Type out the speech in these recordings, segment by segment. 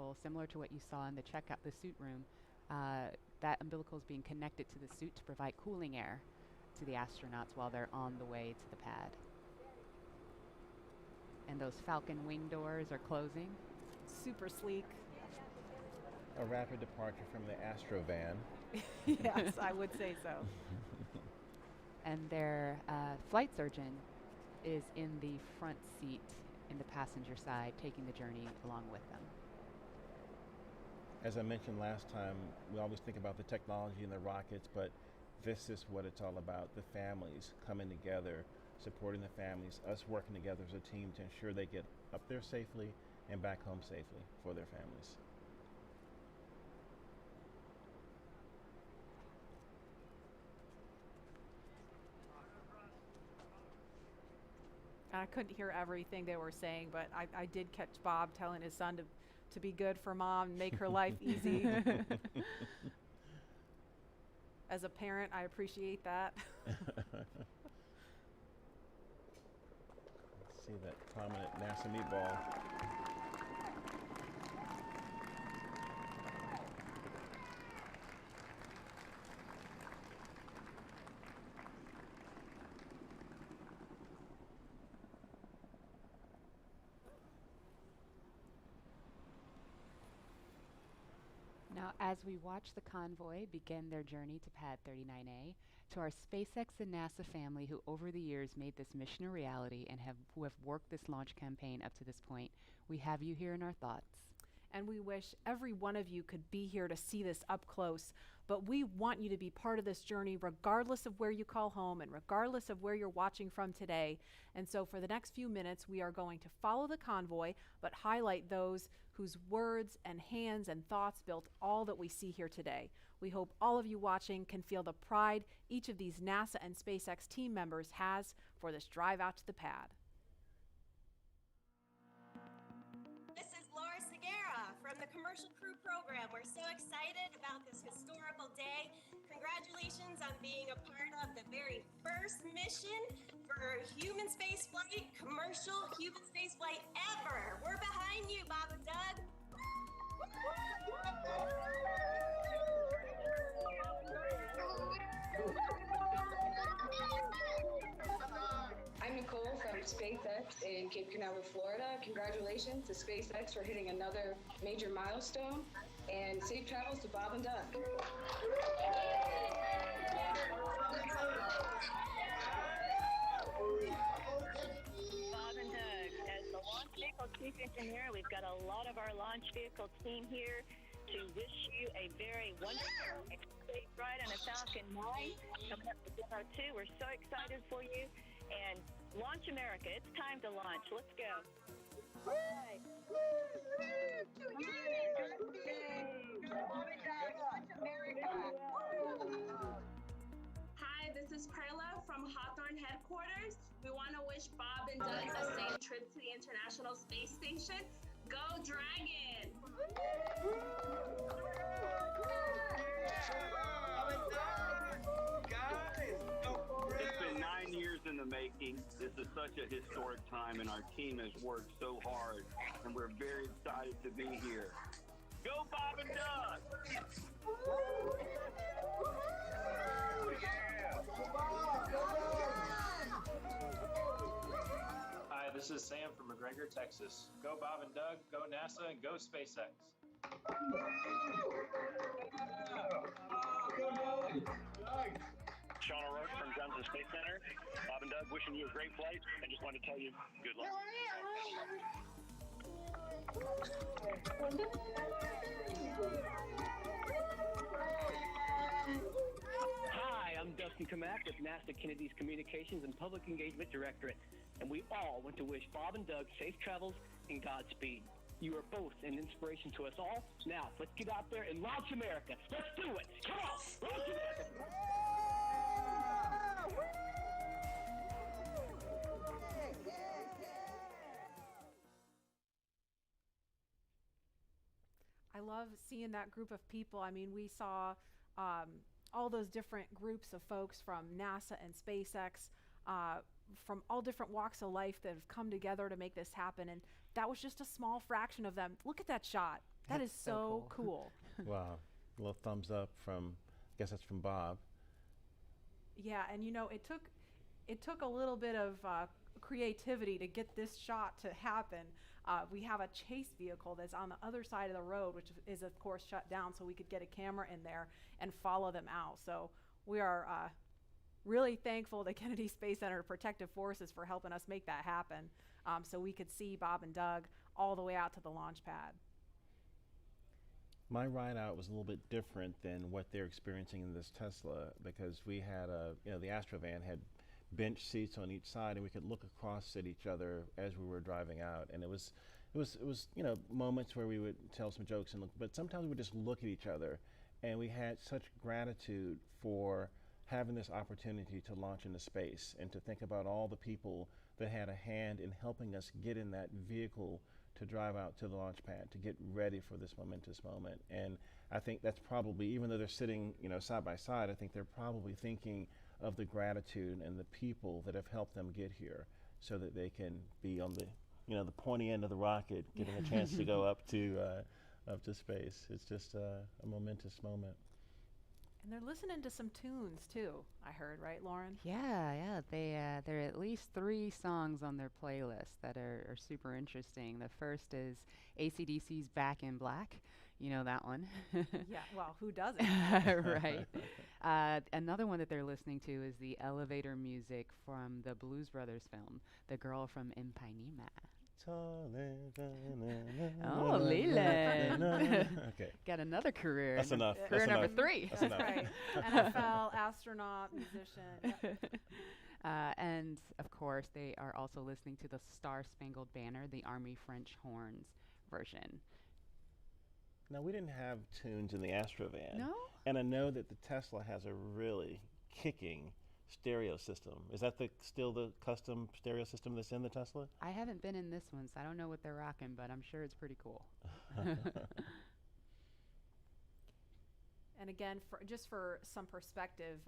umbilical, similar to what you saw in the suit room. That umbilical is being connected to the suit to provide cooling air to the astronauts while they're on the way to the pad. And those Falcon wing doors are closing. Super sleek. A rapid departure from the Astrovan. Yes, I would say so. And their flight surgeon is in the front seat in the passenger side, taking the journey along with them. As I mentioned last time, we always think about the technology and the rockets, but this is what it's all about. The families coming together, supporting the families, us working together as a team to ensure they get up there safely and back home safely for their families. I couldn't hear everything they were saying, but I did catch Bob telling his son to be good for mom, make her life easy. As a parent, I appreciate that. See that prominent NASA meatball. Now, as we watch the convoy begin their journey to Pad 39A, to our SpaceX and NASA family who over the years made this mission a reality and who have worked this launch campaign up to this point, we have you here in our thoughts. And we wish every one of you could be here to see this up close. But we want you to be part of this journey regardless of where you call home and regardless of where you're watching from today. And so for the next few minutes, we are going to follow the convoy, but highlight those whose words and hands and thoughts built all that we see here today. We hope all of you watching can feel the pride each of these NASA and SpaceX team members has for this drive out to the pad. From the Commercial Crew Program. We're so excited about this historical day. Congratulations on being a part of the very first mission for human spaceflight, commercial human spaceflight ever. We're behind you, Bob and Doug. I'm Nicole from SpaceX in Cape Canaveral, Florida. Congratulations to SpaceX for hitting another major milestone, and safe travels to Bob and Doug. Bob and Doug, as the launch vehicle chief engineer, we've got a lot of our launch vehicle team here to wish you a very wonderful safe ride on a Falcon 9 coming up to Demo-2. We're so excited for you. And launch America. It's time to launch. Let's go. Right. Hi, this is Perla from Hawthorne headquarters. We want to wish Bob and Doug a safe trip to the International Space Station. Go Dragon! It's been 9 years in the making. This is such a historic time, and our team has worked so hard, and we're very excited to be here. Go Bob and Doug! Hi, this is Sam from McGregor, Texas. Go Bob and Doug, go NASA, and go SpaceX. Sean O'Rourke from Johnson Space Center. Bob and Doug, wishing you a great flight, and just wanted to tell you good luck. Hi, I'm Dustin Kamak with NASA Kennedy's Communications and Public Engagement Directorate, and we all want to wish Bob and Doug safe travels and Godspeed. You are both an inspiration to us all. Now, let's get out there and launch America. Let's do it. Come on, launch America. I love seeing that group of people. I mean, we saw all those different groups of folks from NASA and SpaceX, from all different walks of life that have come together to make this happen. And that was just a small fraction of them. Look at that shot. That That's is so cool. Wow. A little thumbs up from, I guess that's from Bob. Yeah, and you know, it took a little bit of creativity to get this shot to happen. We have a chase vehicle that's on the other side of the road, which is of course shut down, so we could get a camera in there and follow them out. So we are really thankful to Kennedy Space Center Protective Forces for helping us make that happen, so we could see Bob and Doug all the way out to the launch pad. My ride out was a little bit different than what they're experiencing in this Tesla, because we had the Astrovan had bench seats on each side, and we could look across at each other as we were driving out. And it was moments where we would tell some jokes and look, but sometimes we would just look at each other, and we had such gratitude for having this opportunity to launch into space and to think about all the people that had a hand in helping us get in that vehicle to drive out to the launch pad, to get ready for this momentous moment. And I think that's probably, even though they're sitting, side by side, I think they're probably thinking of the gratitude and the people that have helped them get here, so that they can be on the, the pointy end of the rocket, getting a chance to go up to space. It's just a momentous moment. And they're listening to some tunes too, I heard, right, Lauren? Yeah. There are at least 3 songs on their playlist that are super interesting. The first is AC/DC's Back in Black. You know that one. Yeah, well, who doesn't? Right. Another one that they're listening to is the elevator music from the Blues Brothers film, The Girl from Ipanema. Oh, Leland. Okay. Got another career. That's enough. Career That's number enough. 3. That's That's enough. right. NFL, astronaut, musician. Yep. And of course, they are also listening to the Star Spangled Banner, the Army French horns version. Now, we didn't have tunes in the Astrovan. No? And I know that the Tesla has a really kicking stereo system. Is that still the custom stereo system that's in the Tesla? I haven't been in this one, so I don't know what they're rocking, but I'm sure it's pretty cool. And again, just for some perspective,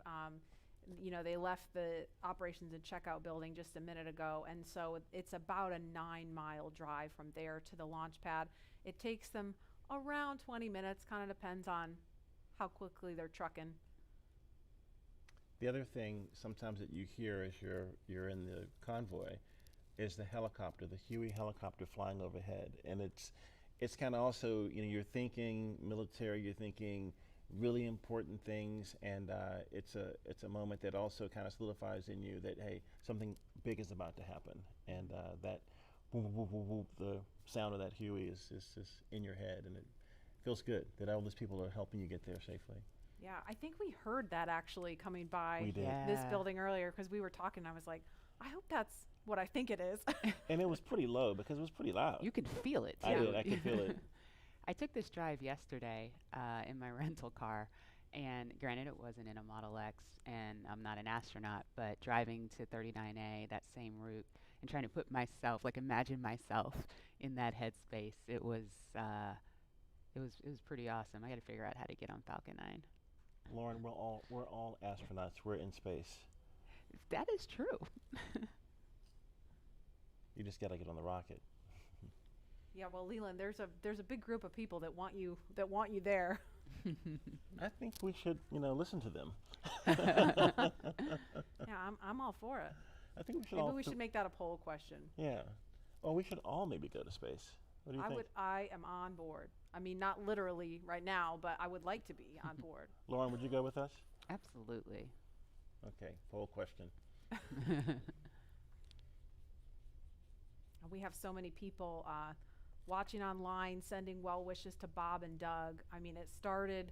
they left the operations and checkout building just a minute ago, and so it's about a 9-mile drive from there to the launch pad. It takes them around 20 minutes, kind of depends on how quickly they're trucking. The other thing sometimes that you hear as you're in the convoy is the helicopter, the Huey helicopter flying overhead. And it's kind of also, you're thinking military, you're thinking really important things, and it's a moment that also kind of solidifies in you that, hey, something big is about to happen. And that whoop, whoop, whoop, whoop, the sound of that Huey is in your head, and it feels good that all these people are helping you get there safely. Yeah, I think we heard that actually coming by We did. this building earlier, because we were talking. I was like, I hope that's what I think it is. And it was pretty low because it was pretty loud. You could feel it, too. I did. I could feel it. I took this drive yesterday in my rental car, and granted it wasn't in a Model X, and I'm not an astronaut, but driving to 39A, that same route, and trying to put myself, imagine myself in that headspace, it was pretty awesome. I got to figure out how to get on Falcon 9. Lauren, we're all astronauts. We're in space. That is true. You just got to get on the rocket. Yeah, well, Leland, there's a big group of people that want you there. I think we should, listen to them. Yeah, I'm all for it. I think we should Maybe we should make that a poll question. Yeah. Or we should all maybe go to space. What do you think? I am on board. I mean, not literally right now, but I would like to be on board. Lauren, would you go with us? Absolutely. Okay, poll question. We have so many people watching online, sending well wishes to Bob and Doug. I mean, it started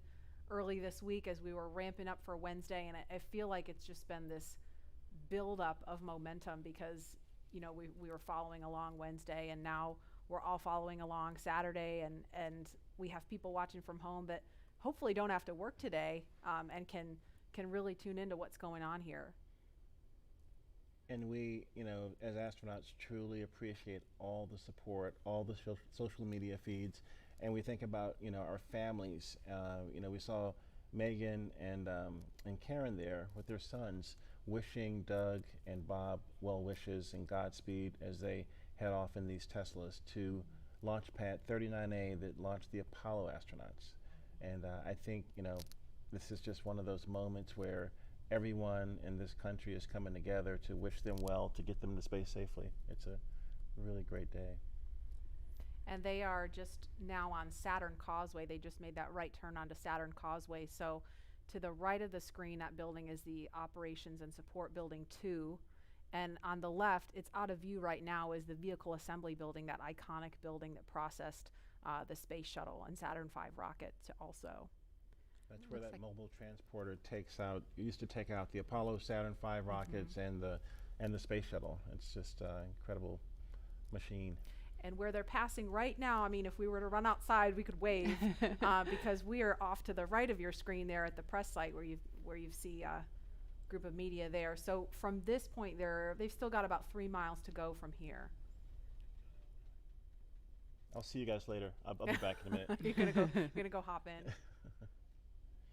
early this week as we were ramping up for Wednesday, and I feel like it's just been this buildup of momentum because, we were following along Wednesday, and now we're all following along Saturday, and we have people watching from home that hopefully don't have to work today and can really tune into what's going on here. And we, as astronauts, truly appreciate all the support, all the social media feeds, and we think about, our families. We saw Megan and Karen there with their sons, wishing Doug and Bob well wishes and Godspeed as they head off in these Teslas to launch pad 39A that launched the Apollo astronauts. And I think, this is just one of those moments where everyone in this country is coming together to wish them well, to get them to space safely. It's a really great day. And they are just now on Saturn Causeway. They just made that right turn onto Saturn Causeway. So to the right of the screen, that building is the Operations and Support Building 2. And on the left, it's out of view right now, is the Vehicle Assembly Building, that iconic building that processed the Space Shuttle and Saturn V rocket also. That's where that mobile transporter used to take out the Apollo Saturn V rockets and the Space Shuttle. It's just an incredible machine. And where they're passing right now, I mean, if we were to run outside, we could wave because we are off to the right of your screen there at the press site where you see a group of media there. So from this point they've still got about 3 miles to go from here. I'll see you guys later. I'll be back in a minute. You're gonna go hop in.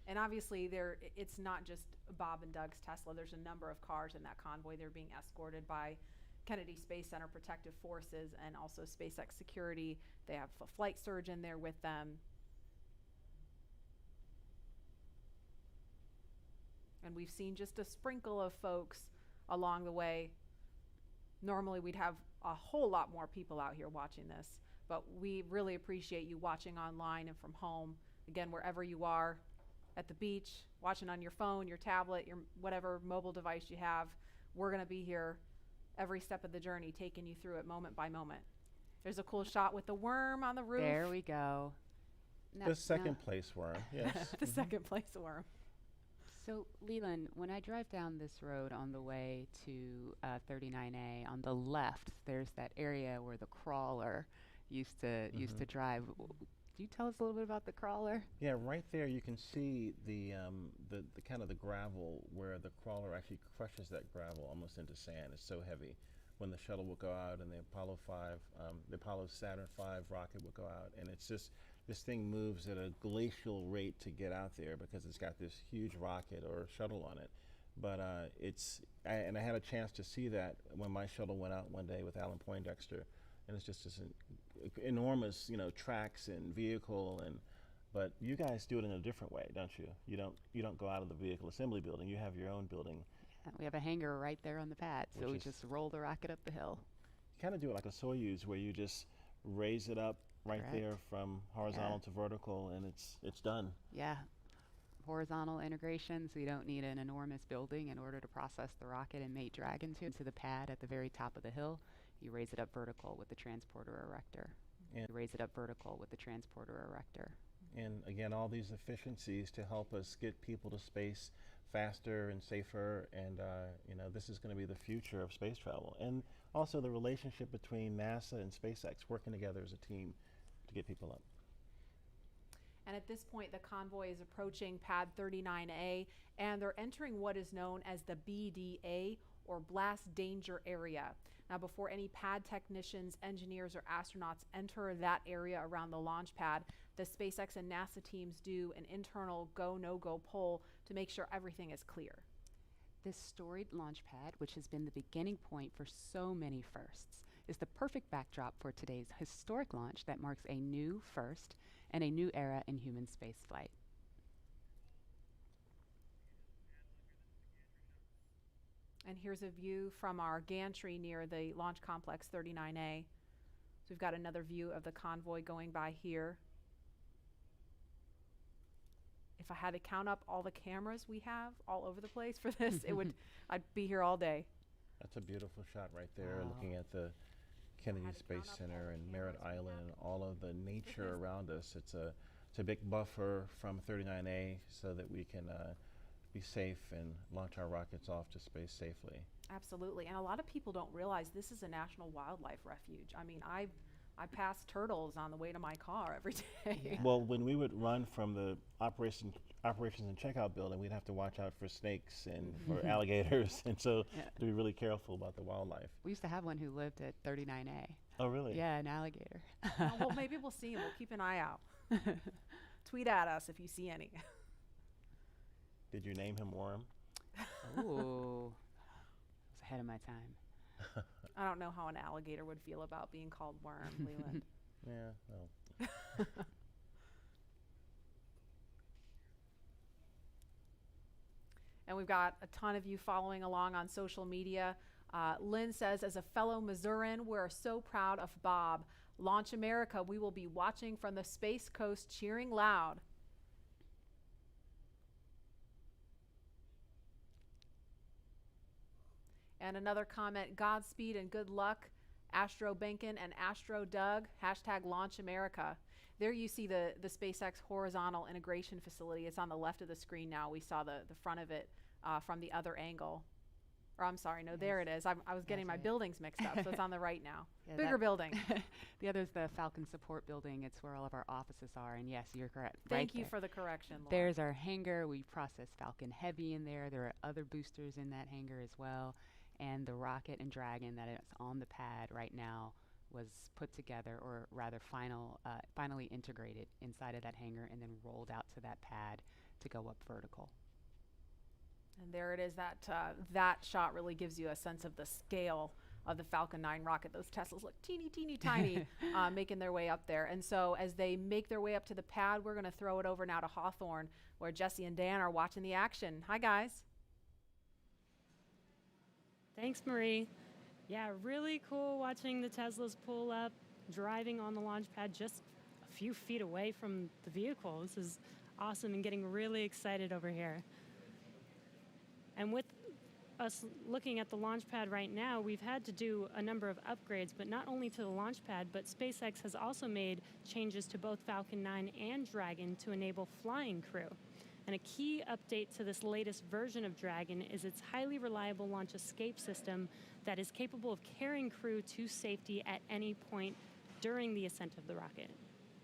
And obviously it's not just Bob and Doug's Tesla. There's a number of cars in that convoy. They're being escorted by Kennedy Space Center Protective Forces and also SpaceX security. They have a flight surgeon there with them. And we've seen just a sprinkle of folks along the way. Normally we'd have a whole lot more people out here watching this, but we really appreciate you watching online and from home. Again, wherever you are, at the beach, watching on your phone, your tablet, your whatever mobile device you have, we're gonna be here every step of the journey, taking you through it moment by moment. There's a cool shot with the worm on the roof. There we go. The second place worm, yes. The second place worm. So, Leland, when I drive down this road on the way to 39A, on the left, there's that area where the crawler used to drive. Do you tell us a little bit about the crawler? Yeah, right there you can see the kind of the gravel where the crawler actually crushes that gravel almost into sand. It's so heavy. When the shuttle will go out and the Apollo Saturn V rocket will go out, and it's just, this thing moves at a glacial rate to get out there because it's got this huge rocket or shuttle on it. But I had a chance to see that when my shuttle went out one day with Alan Poindexter, and it's just this enormous, tracks and vehicle, but you guys do it in a different way, don't you? You don't go out of the Vehicle Assembly Building. You have your own building. Yeah, we have a hangar right there on the pad, so we just roll the rocket up the hill. You kind of do it like a Soyuz, where you just raise it up right there from horizontal to vertical, and it's done. Yeah. Horizontal integration, so you don't need an enormous building in order to process the rocket and mate drag into the pad at the very top of the hill. You raise it up vertical with the transporter erector. And you raise it up vertical with the transporter erector. And again, all these efficiencies to help us get people to space faster and safer, and this is going to be the future of space travel. And also the relationship between NASA and SpaceX working together as a team to get people up. And at this point, the convoy is approaching pad 39A, and they're entering what is known as the BDA, or Blast Danger Area. Now, before any pad technicians, engineers, or astronauts enter that area around the launch pad, the SpaceX and NASA teams do an internal go, no-go poll to make sure everything is clear. This storied launch pad, which has been the beginning point for so many firsts, is the perfect backdrop for today's historic launch that marks a new first and a new era in human spaceflight. And here's a view from our gantry near the Launch Complex 39A. So we've got another view of the convoy going by here. If I had to count up all the cameras we have all over the place for this, I'd be here all day. That's a beautiful shot right there, looking at the Kennedy Space Center and Merritt Island and all of the nature around us. It's a big buffer from 39A so that we can be safe and launch our rockets off to space safely. Absolutely, and a lot of people don't realize this is a national wildlife refuge. I mean, I pass turtles on the way to my car every day. Yeah. Well, when we would run from the operations and checkout building, we'd have to watch out for snakes and for alligators, and so to be really careful about the wildlife. We used to have one who lived at 39A. Oh, really? Yeah, an alligator. Well, maybe we'll see him. We'll keep an eye out. Tweet at us if you see any. Did you name him Worm? Ooh, I was ahead of my time. I don't know how an alligator would feel about being called Worm, Leland. Yeah, well. And we've got a ton of you following along on social media. Lynn says, as a fellow Missourian, we're so proud of Bob. Launch America, we will be watching from the Space Coast, cheering loud. And another comment, Godspeed and good luck, Astro Behnken and Astro Doug, hashtag Launch America. There you see the SpaceX horizontal integration facility. It's on the left of the screen now. We saw the front of it from the other angle. Or I'm sorry, no, yes. There it is. I was getting my buildings mixed up, so it's on the right now. Yeah, bigger building. The other is the Falcon support building. It's where all of our offices are. And yes, you're correct. Thank you for the correction, Laura. There's our hangar. We process Falcon Heavy in there. There are other boosters in that hangar as well. And the rocket and Dragon that is on the pad right now was put together, or rather finally integrated inside of that hangar and then rolled out to that pad to go up vertical. And there it is. That shot really gives you a sense of the scale of the Falcon 9 rocket. Those Teslas look teeny, teeny, tiny, making their way up there. And so as they make their way up to the pad, we're going to throw it over now to Hawthorne, where Jesse and Dan are watching the action. Hi, guys. Thanks, Marie. Yeah, really cool watching the Teslas pull up, driving on the launch pad just a few feet away from the vehicle. This is awesome and getting really excited over here. And with us looking at the launch pad right now, we've had to do a number of upgrades, but not only to the launch pad, but SpaceX has also made changes to both Falcon 9 and Dragon to enable flying crew. And a key update to this latest version of Dragon is its highly reliable launch escape system that is capable of carrying crew to safety at any point during the ascent of the rocket.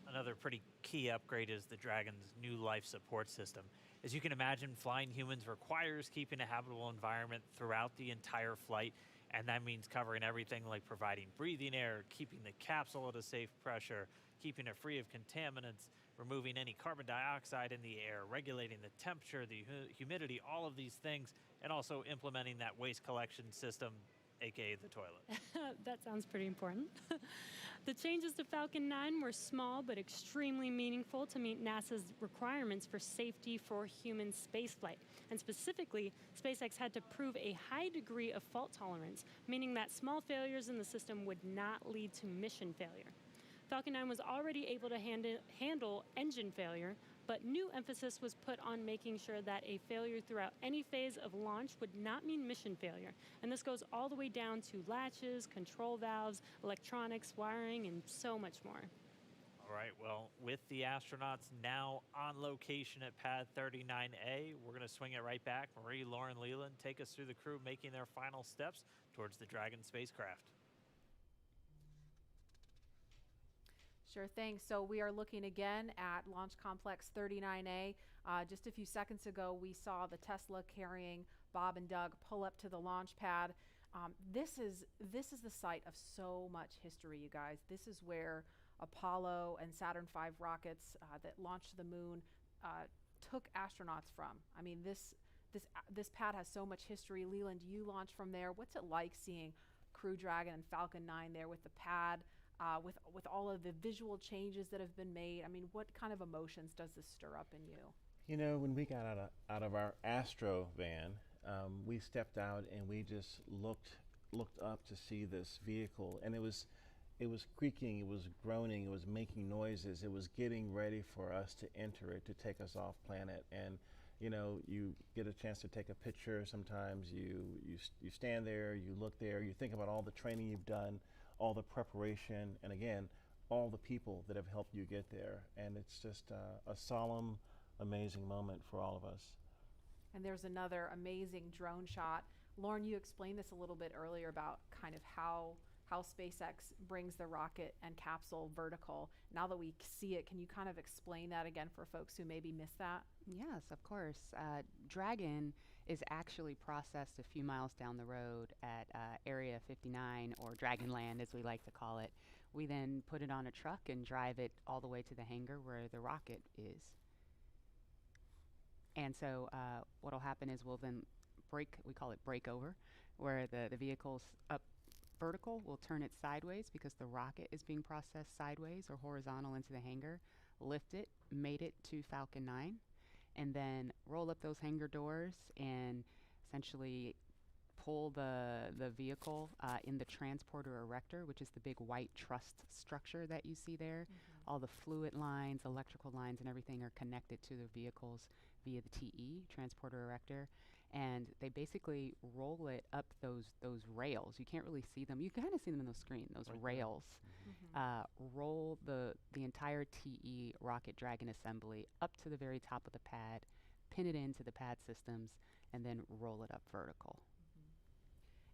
Another pretty key upgrade is the Dragon's new life support system. As you can imagine, flying humans requires keeping a habitable environment throughout the entire flight, and that means covering everything like providing breathing air, keeping the capsule at a safe pressure, keeping it free of contaminants, removing any carbon dioxide in the air, regulating the temperature, the humidity, all of these things, and also implementing that waste collection system, aka the toilet. That sounds pretty important. The changes to Falcon 9 were small but extremely meaningful to meet NASA's requirements for safety for human spaceflight. And specifically, SpaceX had to prove a high degree of fault tolerance, meaning that small failures in the system would not lead to mission failure. Falcon 9 was already able to handle engine failure, but new emphasis was put on making sure that a failure throughout any phase of launch would not mean mission failure. And this goes all the way down to latches, control valves, electronics, wiring, and so much more. All right, well, with the astronauts now on location at Pad 39A, we're going to swing it right back. Marie, Lauren, Leland, take us through the crew making their final steps towards the Dragon spacecraft. Sure thing. So we are looking again at Launch Complex 39A. Just a few seconds ago, we saw the Tesla carrying Bob and Doug pull up to the launch pad. This is the site of so much history, you guys. This is where Apollo and Saturn V rockets that launched to the moon took astronauts from. I mean, this pad has so much history. Leland, you launched from there. What's it like seeing Crew Dragon and Falcon 9 there with the pad? With all of the visual changes that have been made? I mean, what kind of emotions does this stir up in you? You know, when we got out of our Astro van, we stepped out and we just looked up to see this vehicle, and it was creaking, it was groaning, it was making noises, it was getting ready for us to enter it, to take us off planet. And you know, you get a chance to take a picture. Sometimes you stand there, you look there, you think about all the training you've done, all the preparation, and again, all the people that have helped you get there. And it's just a solemn, amazing moment for all of us. And there's another amazing drone shot. Lauren, you explained this a little bit earlier about kind of how SpaceX brings the rocket and capsule vertical. Now that we see it, can you kind of explain that again for folks who maybe missed that? Yes, of course. Dragon is actually processed a few miles down the road at Area 59, or Dragonland as we like to call it. We then put it on a truck and drive it all the way to the hangar where the rocket is. And so what will happen is we'll then we call it break over, where the vehicle's up vertical, we'll turn it sideways because the rocket is being processed sideways or horizontal into the hangar. Lift it, mate it to Falcon 9, and then roll up those hangar doors and essentially pull the vehicle in the transporter erector, which is the big white truss structure that you see there. All the fluid lines, electrical lines, and everything are connected to the vehicles via the TE, transporter erector. And they basically roll it up those rails. You can't really see them. You kind of see them in the screen, those rails. Roll the entire TE rocket Dragon assembly up to the very top of the pad, pin it into the pad systems, and then roll it up vertical.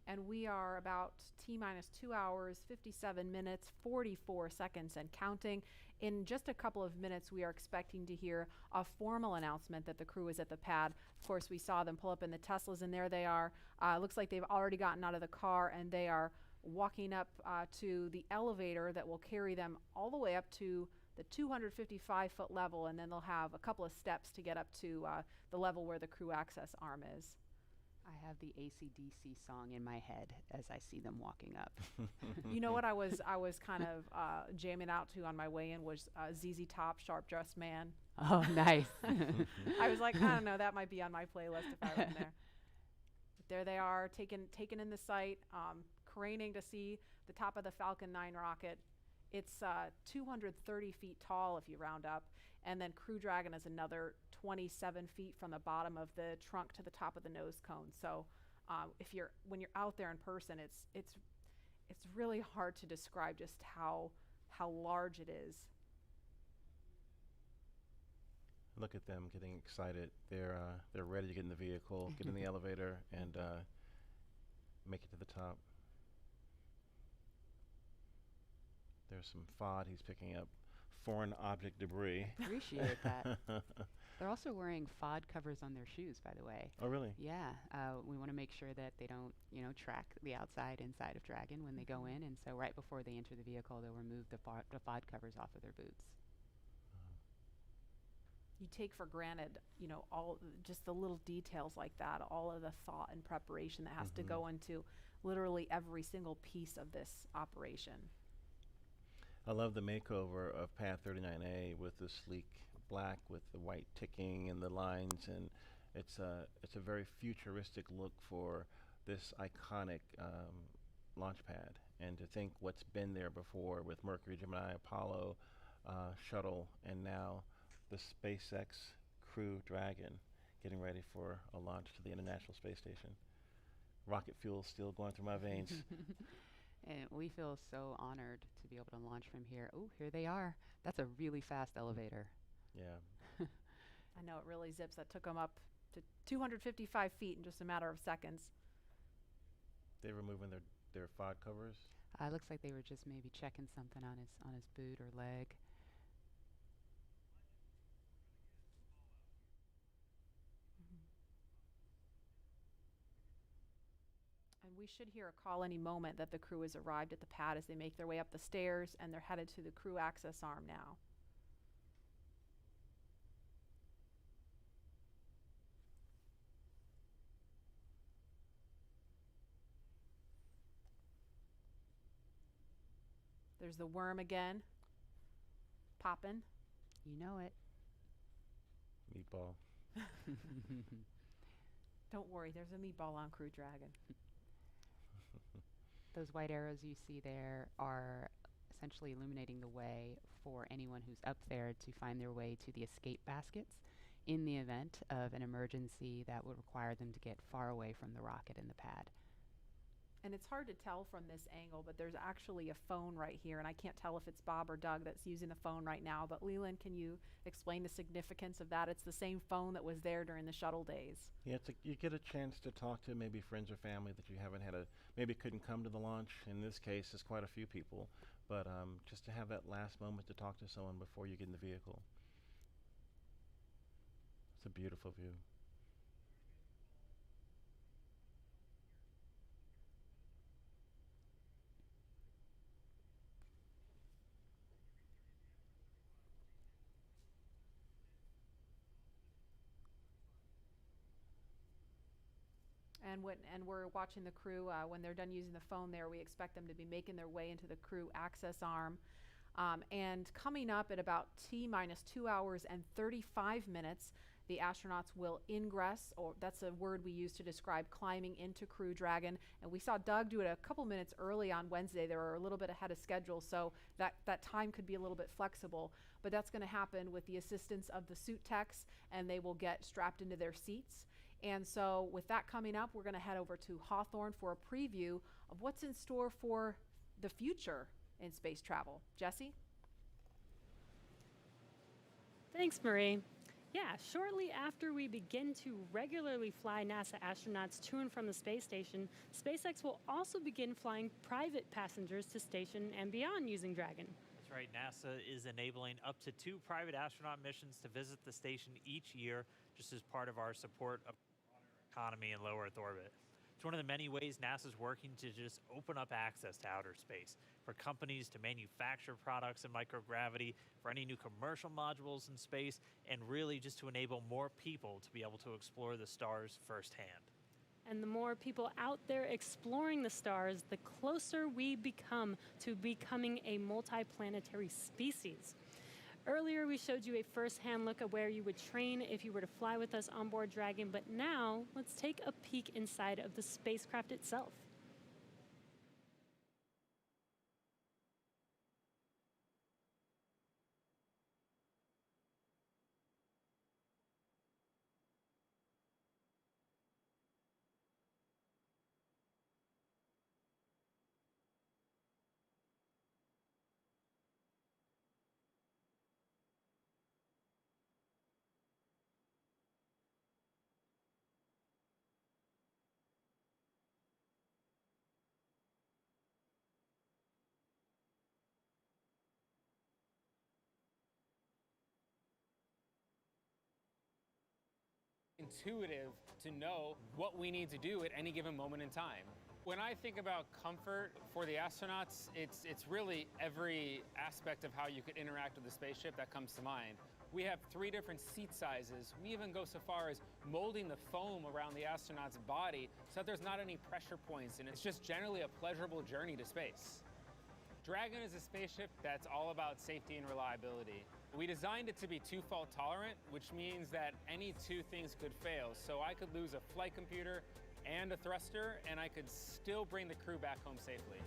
And we are about T-minus 2 hours, 57 minutes, 44 seconds and counting. In just a couple of minutes, we are expecting to hear a formal announcement that the crew is at the pad. Of course, we saw them pull up in the Teslas, and there they are. Looks like they've already gotten out of the car, and they are walking up to the elevator that will carry them all the way up to the 255-foot level, and then they'll have a couple of steps to get up to the level where the crew access arm is. I have the AC/DC song in my head as I see them walking up. You know what I was kind of jamming out to on my way in was ZZ Top, Sharp Dressed Man. Oh, nice. I was like, I don't know, that might be on my playlist if I were in there. But there they are, taken in the sight, craning to see the top of the Falcon 9 rocket. It's 230 feet tall if you round up, and then Crew Dragon is another 27 feet from the bottom of the trunk to the top of the nose cone. So when you're out there in person, it's really hard to describe just how large it is. Look at them getting excited. They're ready to get in the vehicle, get in the elevator, and make it to the top. There's some FOD he's picking up. Foreign object debris. Appreciate that. They're also wearing FOD covers on their shoes, by the way. Oh, really? Yeah. We want to make sure that they don't, track the inside of Dragon when they go in. And so right before they enter the vehicle, they'll remove the FOD covers off of their boots. You take for granted, all just the little details like that, all of the thought and preparation that has to go into literally every single piece of this operation. I love the makeover of Pad 39A with the sleek black with the white ticking and the lines, and it's a very futuristic look for this iconic launch pad. And to think what's been there before with Mercury, Gemini, Apollo, shuttle, and now the SpaceX Crew Dragon getting ready for a launch to the International Space Station. Rocket fuel still going through my veins. And we feel so honored to be able to launch from here. Oh, here they are. That's a really fast elevator. Yeah. I know, it really zips. That took them up to 255 feet in just a matter of seconds. They're removing their FOD covers? Looks like they were just maybe checking something on his boot or leg. And we should hear a call any moment that the crew has arrived at the pad as they make their way up the stairs, and they're headed to the crew access arm now. There's the worm again, popping. You know it. Meatball. Don't worry, there's a meatball on Crew Dragon. Those white arrows you see there are essentially illuminating the way for anyone who's up there to find their way to the escape baskets in the event of an emergency that would require them to get far away from the rocket and the pad. And it's hard to tell from this angle, but there's actually a phone right here, and I can't tell if it's Bob or Doug that's using the phone right now. But Leland, can you explain the significance of that? It's the same phone that was there during the shuttle days. Yeah, you get a chance to talk to maybe friends or family that you haven't maybe couldn't come to the launch. In this case, it's quite a few people. But just to have that last moment to talk to someone before you get in the vehicle. It's a beautiful view. And we're watching the crew when they're done using the phone there. We expect them to be making their way into the crew access arm. And coming up at about T-minus 2 hours and 35 minutes, the astronauts will ingress, or that's a word we use to describe climbing into Crew Dragon. And we saw Doug do it a couple minutes early on Wednesday. They were a little bit ahead of schedule, so that time could be a little bit flexible. But that's going to happen with the assistance of the suit techs, and they will get strapped into their seats. And so with that coming up, we're going to head over to Hawthorne for a preview of what's in store for the future in space travel. Jesse? Thanks, Marie. Yeah, shortly after we begin to regularly fly NASA astronauts to and from the space station, SpaceX will also begin flying private passengers to station and beyond using Dragon. That's right. NASA is enabling up to 2 private astronaut missions to visit the station each year, just as part of our support of the economy in low Earth orbit. It's one of the many ways NASA's working to just open up access to outer space for companies to manufacture products in microgravity, for any new commercial modules in space, and really just to enable more people to be able to explore the stars firsthand. And the more people out there exploring the stars, the closer we become to becoming a multiplanetary species. Earlier, we showed you a first-hand look at where you would train if you were to fly with us on board Dragon, but now let's take a peek inside of the spacecraft itself. Intuitive to know what we need to do at any given moment in time. When I think about comfort for the astronauts, it's really every aspect of how you could interact with the spaceship that comes to mind. We have 3 different seat sizes. We even go so far as molding the foam around the astronaut's body so that there's not any pressure points, and it's just generally a pleasurable journey to space. Dragon is a spaceship that's all about safety and reliability. We designed it to be 2-fault tolerant, which means that any 2 things could fail. So I could lose a flight computer and a thruster, and I could still bring the crew back home safely.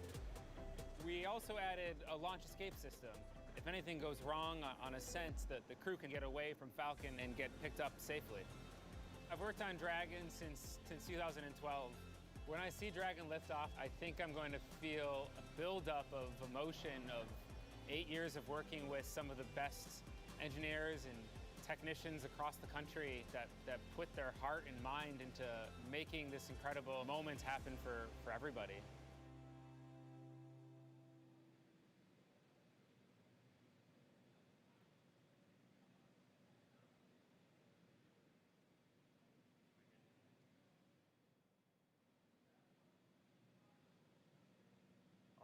We also added a launch escape system. If anything goes wrong on ascent, the crew can get away from Falcon and get picked up safely. I've worked on Dragon since 2012. When I see Dragon lift off, I think I'm going to feel a buildup of emotion of 8 years of working with some of the best engineers and technicians across the country that put their heart and mind into making this incredible moment happen for everybody.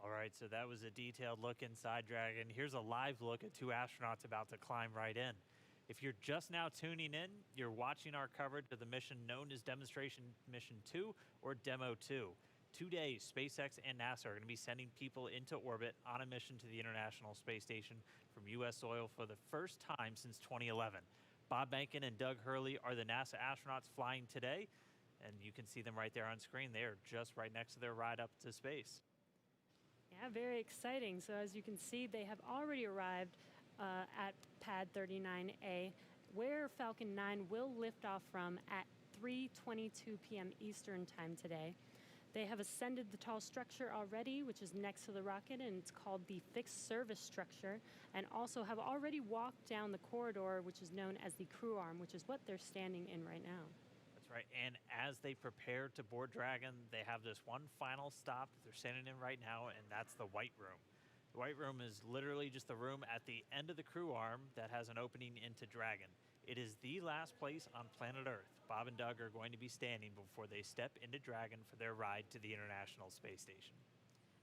All right, so that was a detailed look inside Dragon. Here's a live look at 2 astronauts about to climb right in. If you're just now tuning in, you're watching our coverage of the mission known as Demonstration Mission 2 or Demo-2. 2 days, SpaceX and NASA are going to be sending people into orbit on a mission to the International Space Station from U.S. soil for the first time since 2011. Bob Behnken and Doug Hurley are the NASA astronauts flying today, and you can see them right there on screen. They are just right next to their ride up to space. Yeah, very exciting. So as you can see, they have already arrived at pad 39A, where Falcon 9 will lift off from at 3:22 p.m. Eastern Time today. They have ascended the tall structure already, which is next to the rocket, and it's called the fixed service structure, and also have already walked down the corridor, which is known as the crew arm, which is what they're standing in right now. Right, and as they prepare to board Dragon, they have this one final stop that they're standing in right now, and that's the White Room. The White Room is literally just the room at the end of the crew arm that has an opening into Dragon. It is the last place on planet Earth Bob and Doug are going to be standing before they step into Dragon for their ride to the International Space Station.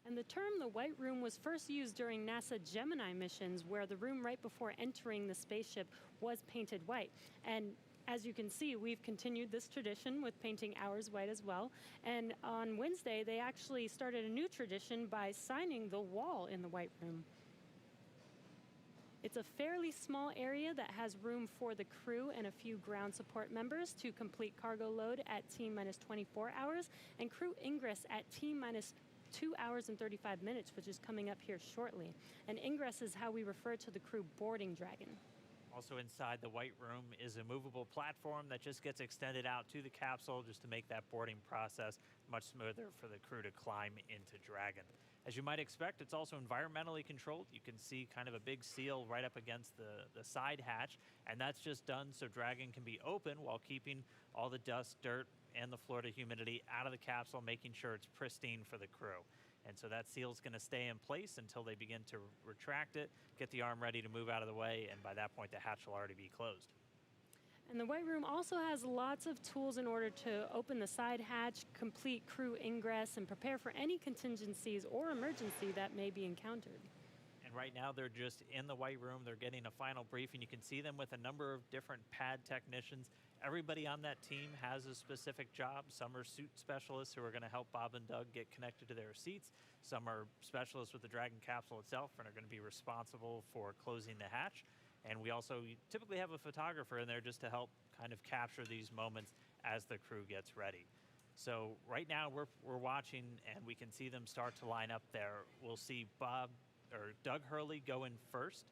And the term the White Room was first used during NASA Gemini missions, where the room right before entering the spaceship was painted white. And as you can see, we've continued this tradition with painting ours white as well. And on Wednesday, they actually started a new tradition by signing the wall in the White Room. It's a fairly small area that has room for the crew and a few ground support members to complete cargo load at T-minus 24 hours and crew ingress at T-minus 2 hours and 35 minutes, which is coming up here shortly. And ingress is how we refer to the crew boarding Dragon. Also inside the White Room is a movable platform that just gets extended out to the capsule just to make that boarding process much smoother for the crew to climb into Dragon. As you might expect, it's also environmentally controlled. You can see kind of a big seal right up against the side hatch, and that's just done so Dragon can be open while keeping all the dust, dirt, and the Florida humidity out of the capsule, making sure it's pristine for the crew. And so that seal's going to stay in place until they begin to retract it, get the arm ready to move out of the way, and by that point the hatch will already be closed. And the White Room also has lots of tools in order to open the side hatch, complete crew ingress, and prepare for any contingencies or emergency that may be encountered. And right now they're just in the White Room. They're getting a final briefing. You can see them with a number of different pad technicians. Everybody on that team has a specific job. Some are suit specialists who are going to help Bob and Doug get connected to their seats. Some are specialists with the Dragon capsule itself and are going to be responsible for closing the hatch. And we also typically have a photographer in there just to help kind of capture these moments as the crew gets ready. So right now we're watching and we can see them start to line up there. We'll see Doug Hurley go in first.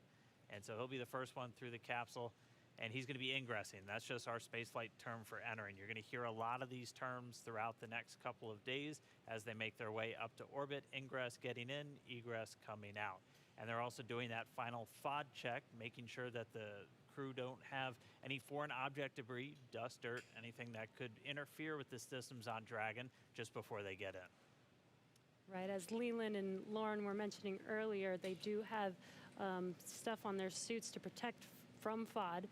And so he'll be the first one through the capsule. And he's going to be ingressing. That's just our spaceflight term for entering. You're going to hear a lot of these terms throughout the next couple of days as they make their way up to orbit. Ingress getting in, egress coming out. And they're also doing that final FOD check, making sure that the crew don't have any foreign object debris, dust, dirt, anything that could interfere with the systems on Dragon just before they get in. Right, as Leland and Lauren were mentioning earlier, they do have stuff on their suits to protect from FOD,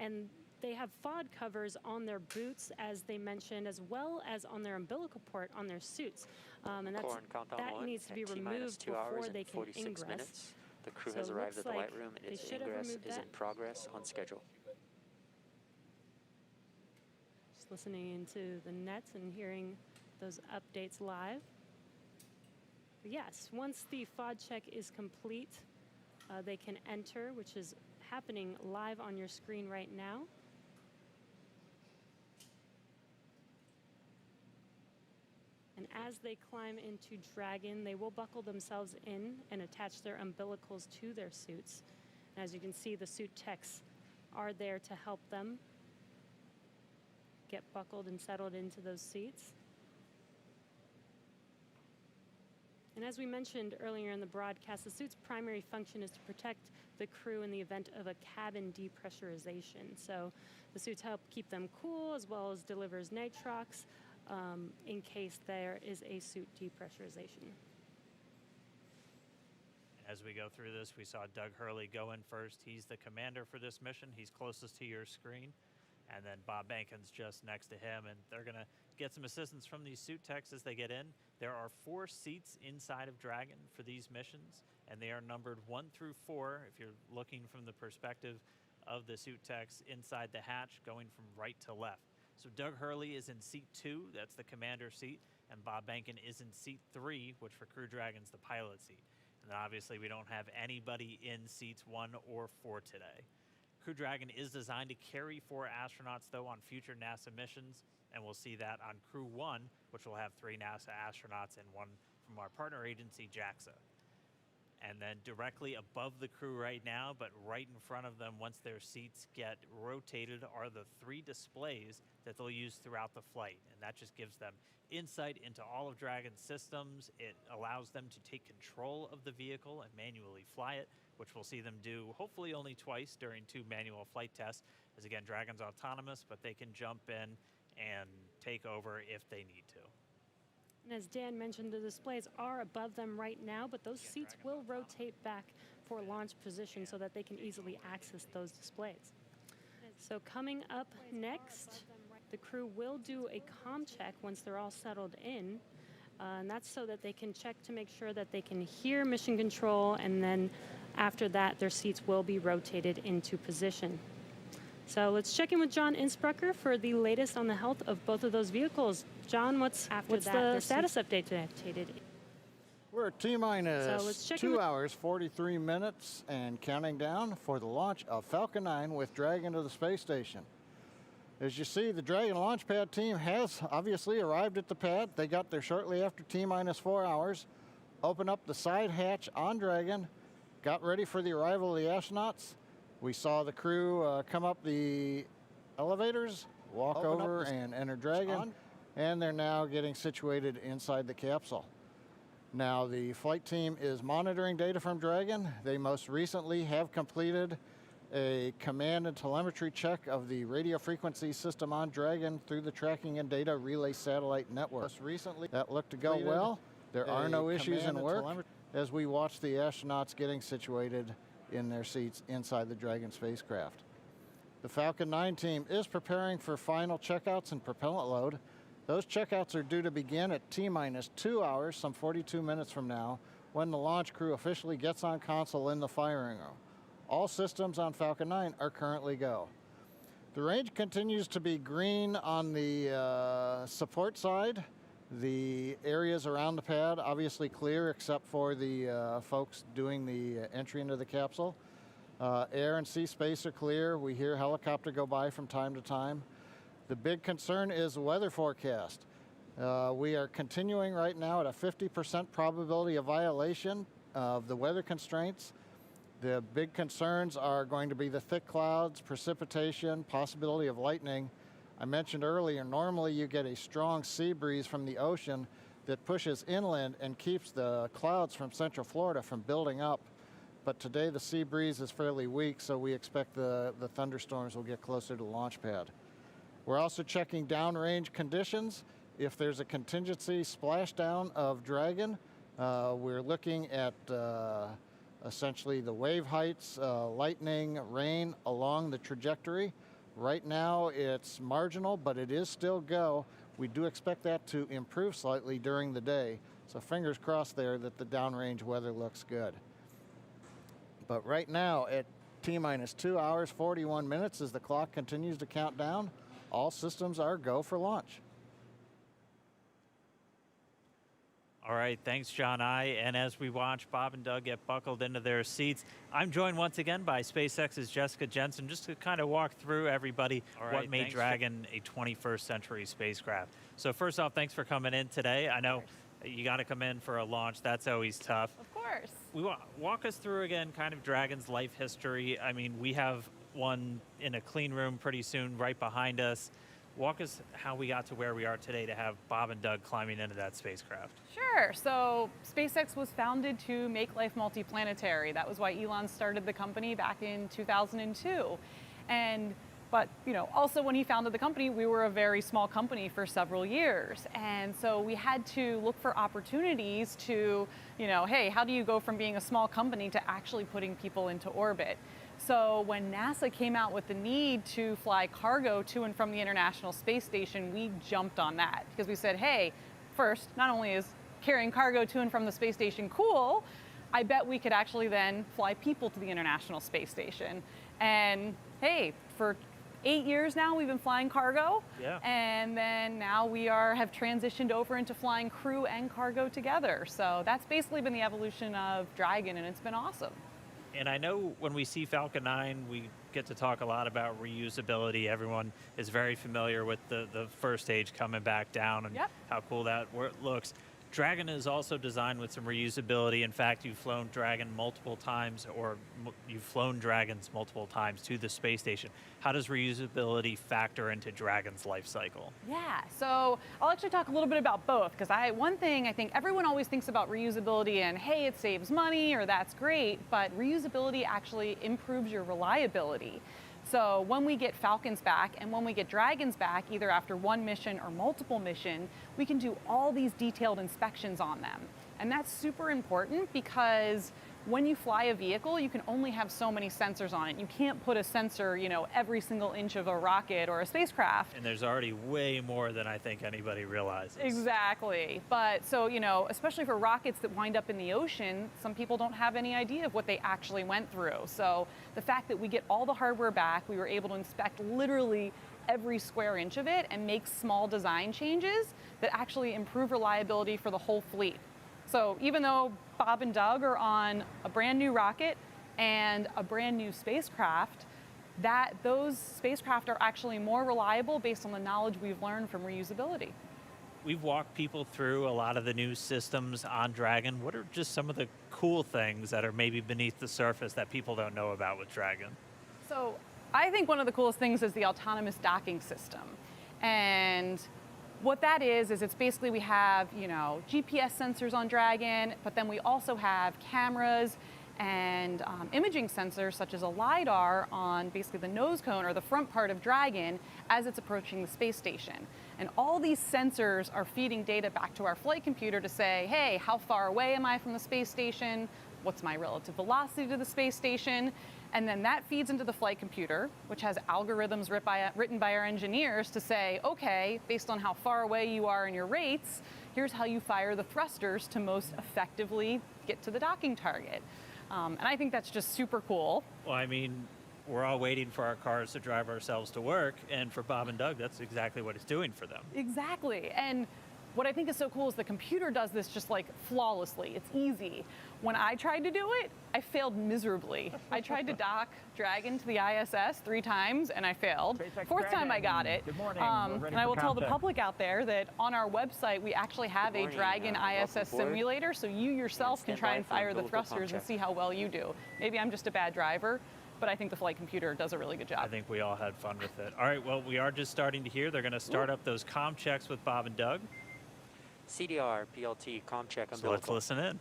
and they have FOD covers on their boots, as they mentioned, as well as on their umbilical port on their suits. And that needs to be removed before they can ingress. Minutes. The crew has arrived at the White Room, and its ingress is in progress on schedule. Just listening into the nets and hearing those updates live. But yes, once the FOD check is complete, they can enter, which is happening live on your screen right now. And as they climb into Dragon, they will buckle themselves in and attach their umbilicals to their suits. And as you can see, the suit techs are there to help them get buckled and settled into those seats. And as we mentioned earlier in the broadcast, the suit's primary function is to protect the crew in the event of a cabin depressurization. So the suits help keep them cool, as well as delivers nitrox in case there is a suit depressurization. As we go through this, we saw Doug Hurley go in first. He's the commander for this mission. He's closest to your screen. And then Bob Behnken's just next to him, and they're going to get some assistance from these suit techs as they get in. There are 4 seats inside of Dragon for these missions, and they are numbered 1 through 4 if you're looking from the perspective of the suit techs inside the hatch, going from right to left. So Doug Hurley is in seat 2, that's the commander seat, and Bob Behnken is in seat 3, which for Crew Dragon's the pilot seat. And then obviously we don't have anybody in seats 1 or 4 today. Crew Dragon is designed to carry 4 astronauts, though, on future NASA missions, and we'll see that on Crew 1, which will have 3 NASA astronauts and 1 from our partner agency, JAXA. And then directly above the crew right now, but right in front of them, once their seats get rotated, are the 3 displays that they'll use throughout the flight. And that just gives them insight into all of Dragon's systems. It allows them to take control of the vehicle and manually fly it, which we'll see them do hopefully only twice during 2 manual flight tests. As again, Dragon's autonomous, but they can jump in and take over if they need to. And as Dan mentioned, the displays are above them right now, but those seats will rotate back for launch position so that they can easily access those displays. So coming up next, the crew will do a comm check once they're all settled in. And that's so that they can check to make sure that they can hear mission control, and then after that, their seats will be rotated into position. So let's check in with John Innsbrucker for the latest on the health of both of those vehicles. John, what's the status update today? We're at T-minus 2 hours, 43 minutes, and counting down for the launch of Falcon 9 with Dragon to the space station. As you see, the Dragon launch pad team has obviously arrived at the pad. They got there shortly after T-minus 4 hours, opened up the side hatch on Dragon, got ready for the arrival of the astronauts. We saw the crew come up the elevators, walk over and enter Dragon, and they're now getting situated inside the capsule. Now, the flight team is monitoring data from Dragon. They most recently have completed a command and telemetry check of the radio frequency system on Dragon through the tracking and data relay satellite network. Most recently, that looked to go well. There are no issues in work as we watch the astronauts getting situated in their seats inside the Dragon spacecraft. The Falcon 9 team is preparing for final checkouts and propellant load. Those checkouts are due to begin at T-minus 2 hours, some 42 minutes from now, when the launch crew officially gets on console in the firing room. All systems on Falcon 9 are currently go. The range continues to be green on the support side. The areas around the pad obviously clear except for the folks doing the entry into the capsule. Air and sea space are clear. We hear helicopter go by from time to time. The big concern is the weather forecast. We are continuing right now at a 50% probability of violation of the weather constraints. The big concerns are going to be the thick clouds, precipitation, possibility of lightning. I mentioned earlier, normally you get a strong sea breeze from the ocean that pushes inland and keeps the clouds from Central Florida from building up. But today the sea breeze is fairly weak, so we expect the thunderstorms will get closer to the launch pad. We're also checking downrange conditions. If there's a contingency splashdown of Dragon, we're looking at essentially the wave heights, lightning, rain along the trajectory. Right now it's marginal, but it is still go. We do expect that to improve slightly during the day. So fingers crossed there that the downrange weather looks good. But right now at T-minus 2 hours, 41 minutes as the clock continues to count down, all systems are go for launch. All right, thanks, John I. And as we watch Bob and Doug get buckled into their seats, I'm joined once again by SpaceX's Jessica Jensen, just to kind of walk through everybody what made Dragon a 21st century spacecraft. So first off, thanks for coming in today. I know you got to come in for a launch. That's always tough. Of course. Walk us through again kind of Dragon's life history. I mean, we have one in a clean room pretty soon right behind us. Walk us how we got to where we are today to have Bob and Doug climbing into that spacecraft. Sure. So SpaceX was founded to make life multiplanetary. That was why Elon started the company back in 2002. But also when he founded the company, we were a very small company for several years. And so we had to look for opportunities to, hey, how do you go from being a small company to actually putting people into orbit? So when NASA came out with the need to fly cargo to and from the International Space Station, we jumped on that because we said, hey, first, not only is carrying cargo to and from the space station cool, I bet we could actually then fly people to the International Space Station. And hey, for 8 years now, we've been flying cargo. Yeah. And then now we have transitioned over into flying crew and cargo together. So that's basically been the evolution of Dragon, and it's been awesome. And I know when we see Falcon 9, we get to talk a lot about reusability. Everyone is very familiar with the first stage coming back down and how cool that looks. Dragon is also designed with some reusability. In fact, you've flown Dragon multiple times, or you've flown Dragons multiple times to the space station. How does reusability factor into Dragon's life cycle? Yeah, so I'll actually talk a little bit about both, because one thing I think everyone always thinks about reusability and, hey, it saves money, or that's great, but reusability actually improves your reliability. So when we get Falcons back and when we get Dragons back, either after one mission or multiple mission, we can do all these detailed inspections on them. And that's super important because when you fly a vehicle, you can only have so many sensors on it. You can't put a sensor, every single inch of a rocket or a spacecraft. And there's already way more than I think anybody realizes. Exactly. But so, especially for rockets that wind up in the ocean, some people don't have any idea of what they actually went through. So the fact that we get all the hardware back, we were able to inspect literally every square inch of it and make small design changes that actually improve reliability for the whole fleet. So even though Bob and Doug are on a brand new rocket and a brand new spacecraft, those spacecraft are actually more reliable based on the knowledge we've learned from reusability. We've walked people through a lot of the new systems on Dragon. What are just some of the cool things that are maybe beneath the surface that people don't know about with Dragon? So I think one of the coolest things is the autonomous docking system. And what that is it's basically we have, GPS sensors on Dragon, but then we also have cameras and imaging sensors such as a LiDAR on basically the nose cone or the front part of Dragon as it's approaching the space station. And all these sensors are feeding data back to our flight computer to say, hey, how far away am I from the space station? What's my relative velocity to the space station? And then that feeds into the flight computer, which has algorithms written by our engineers to say, okay, based on how far away you are in your rates, here's how you fire the thrusters to most effectively get to the docking target. And I think that's just super cool. Well, I mean, we're all waiting for our cars to drive ourselves to work, and for Bob and Doug, that's exactly what it's doing for them. Exactly. And what I think is so cool is the computer does this just like flawlessly. It's easy. When I tried to do it, I failed miserably. I tried to dock Dragon to the ISS 3 times and I failed. Fourth time I got it. Good morning. And I will tell the public out there that on our website we actually have a Dragon ISS simulator, so you yourself can try and fire the thrusters and see how well you do. Maybe I'm just a bad driver, but I think the flight computer does a really good job. I think we all had fun with it. All right, well, we are just starting to hear. They're going to start up those comm checks with Bob and Doug. CDR, PLT, comm check, umbilical. So let's listen in.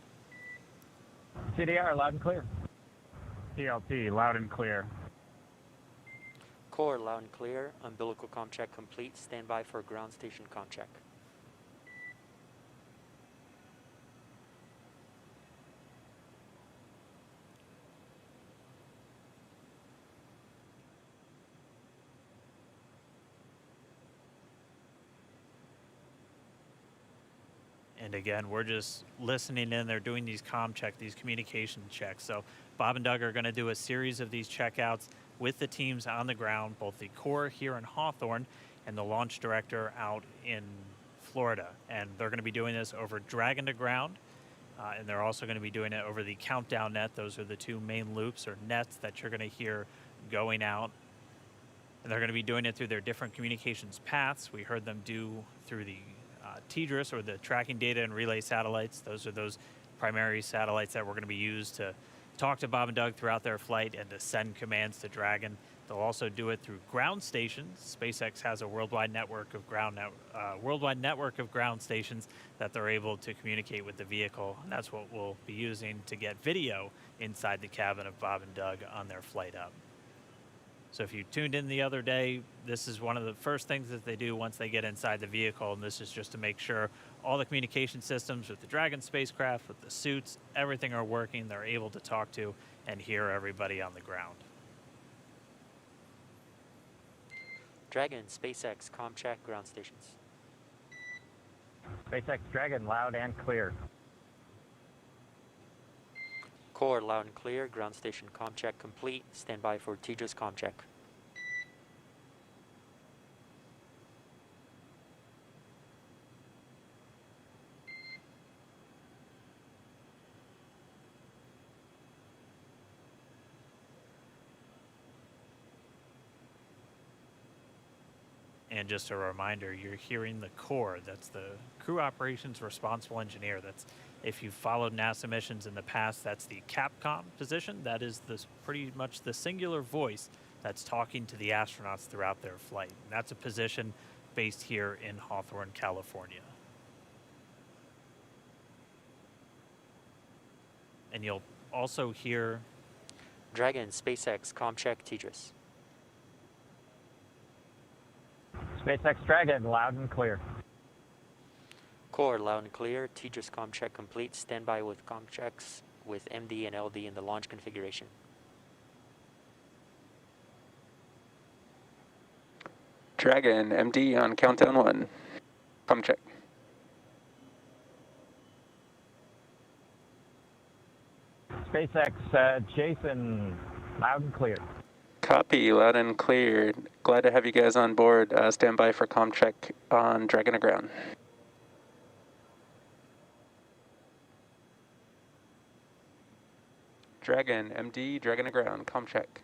CDR, loud and clear. PLT, loud and clear. Core, loud and clear. Umbilical comm check complete. Stand by for ground station comm check. And again, we're just listening in. They're doing these comm checks, these communication checks. So Bob and Doug are going to do a series of these checkouts with the teams on the ground, both the Corps here in Hawthorne and the launch director out in Florida. And they're going to be doing this over Dragon to ground. And they're also going to be doing it over the countdown net. Those are the 2 main loops or nets that you're going to hear going out. And they're going to be doing it through their different communications paths. We heard them do through the TDRS, or the tracking data and relay satellites. Those are those primary satellites that we're going to be used to talk to Bob and Doug throughout their flight and to send commands to Dragon. They'll also do it through ground stations. SpaceX has a worldwide network of ground stations that they're able to communicate with the vehicle. And that's what we'll be using to get video inside the cabin of Bob and Doug on their flight up. So if you tuned in the other day, this is one of the first things that they do once they get inside the vehicle, and this is just to make sure all the communication systems with the Dragon spacecraft, with the suits, everything are working. They're able to talk to and hear everybody on the ground. Dragon, SpaceX, comm check, ground stations. SpaceX Dragon, loud and clear. Core, loud and clear. Ground station comm check complete. Stand by for TDRS comm check. And just a reminder, you're hearing the Corps. That's the Crew Operations Responsible Engineer. That's, if you've followed NASA missions in the past, that's the CAPCOM position. That is pretty much the singular voice that's talking to the astronauts throughout their flight. And that's a position based here in Hawthorne, California. And you'll also hear Dragon, SpaceX, comm check, TDRS. SpaceX Dragon, loud and clear. Core, loud and clear. TDRS comm check complete. Stand by with comm checks with MD and LD in the launch configuration. Dragon, MD on countdown 1. Com check. SpaceX, Jason, loud and clear. Copy, loud and clear. Glad to have you guys on board. Stand by for com check on Dragon to ground. Dragon, MD, Dragon to ground, com check.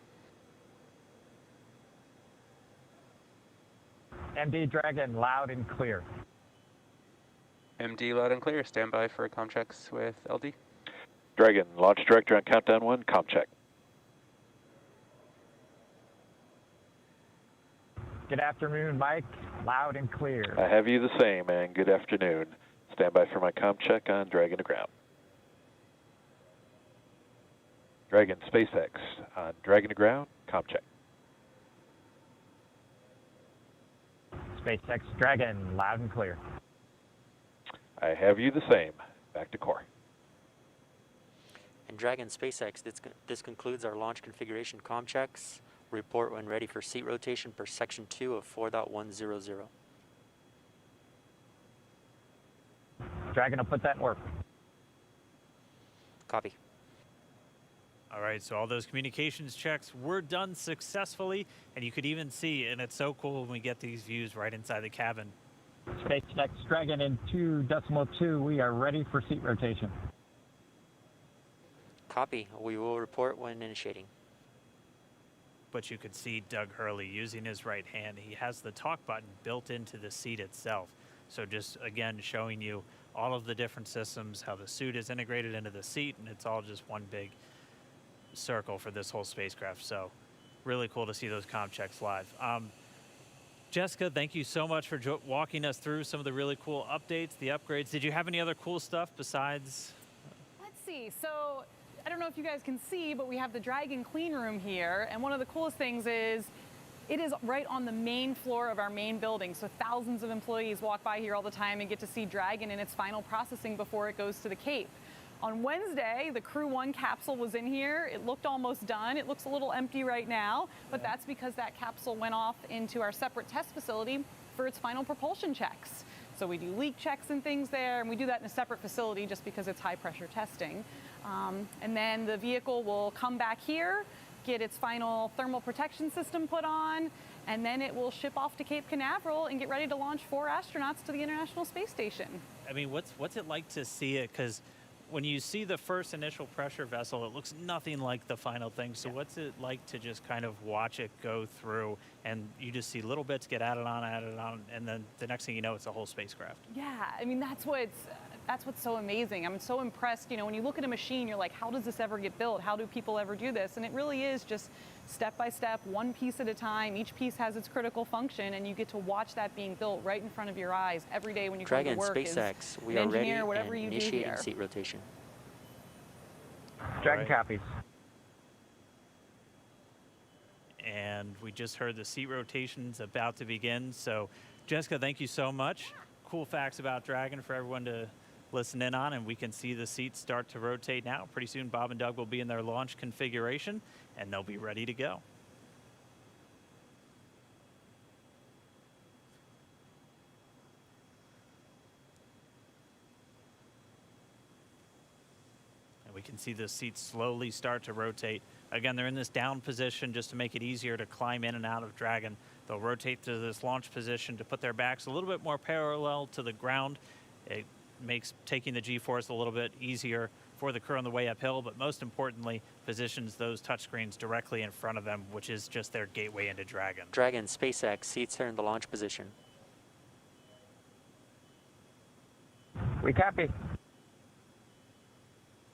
MD Dragon, loud and clear. MD, loud and clear. Stand by for com checks with LD. Dragon, launch director on countdown 1, com check. Good afternoon, Mike, loud and clear. I have you the same, and good afternoon. Stand by for my com check on Dragon to ground. Dragon, SpaceX, on Dragon to ground, com check. SpaceX Dragon, loud and clear. I have you the same. Back to core. And Dragon SpaceX, this concludes our launch configuration com checks. Report when ready for seat rotation per section 2 of 4.100. Dragon will put that in work. Copy. All right, so all those communications checks were done successfully, and you could even see, and it's so cool when we get these views right inside the cabin. SpaceX Dragon in 2.2, we are ready for seat rotation. Copy. We will report when initiating. But you could see Doug Hurley using his right hand. He has the talk button built into the seat itself. So just, again, showing you all of the different systems, how the suit is integrated into the seat, and it's all just one big circle for this whole spacecraft. So really cool to see those comm checks live. Jessica, thank you so much for walking us through some of the really cool updates, the upgrades. Did you have any other cool stuff besides? Let's see. So I don't know if you guys can see, but we have the Dragon clean room here. And one of the coolest things is it is right on the main floor of our main building. So thousands of employees walk by here all the time and get to see Dragon in its final processing before it goes to the Cape. On Wednesday, the Crew 1 capsule was in here. It looked almost done. It looks a little empty right now, but that's because that capsule went off into our separate test facility for its final propulsion checks. So we do leak checks and things there, and we do that in a separate facility just because it's high pressure testing. And then the vehicle will come back here, get its final thermal protection system put on, and then it will ship off to Cape Canaveral and get ready to launch 4 astronauts to the International Space Station. I mean, what's it like to see it? Because when you see the first initial pressure vessel, it looks nothing like the final thing. So what's it like to just kind of watch it go through, and you just see little bits get added on, and then the next thing you know, it's a whole spacecraft? Yeah, I mean, that's what's so amazing. I'm so impressed. You know, when you look at a machine, you're like, how does this ever get built? How do people ever do this? And it really is just step by step, one piece at a time. Each piece has its critical function, and you get to watch that being built right in front of your eyes every day when you come to work. Dragon SpaceX, we an are ready engineer, whatever and you do initiating here. seat rotation. Dragon copies. And we just heard the seat rotation's about to begin. So Jessica, thank you so much. Cool facts about Dragon for everyone to listen in on, and we can see the seats start to rotate now. Pretty soon Bob and Doug will be in their launch configuration, and they'll be ready to go. And we can see the seats slowly start to rotate. Again, they're in this down position just to make it easier to climb in and out of Dragon. They'll rotate to this launch position to put their backs a little bit more parallel to the ground. It makes taking the G-force a little bit easier for the crew on the way uphill, but most importantly, positions those touchscreens directly in front of them, which is just their gateway into Dragon. Dragon SpaceX, seats are in the launch position. We copy.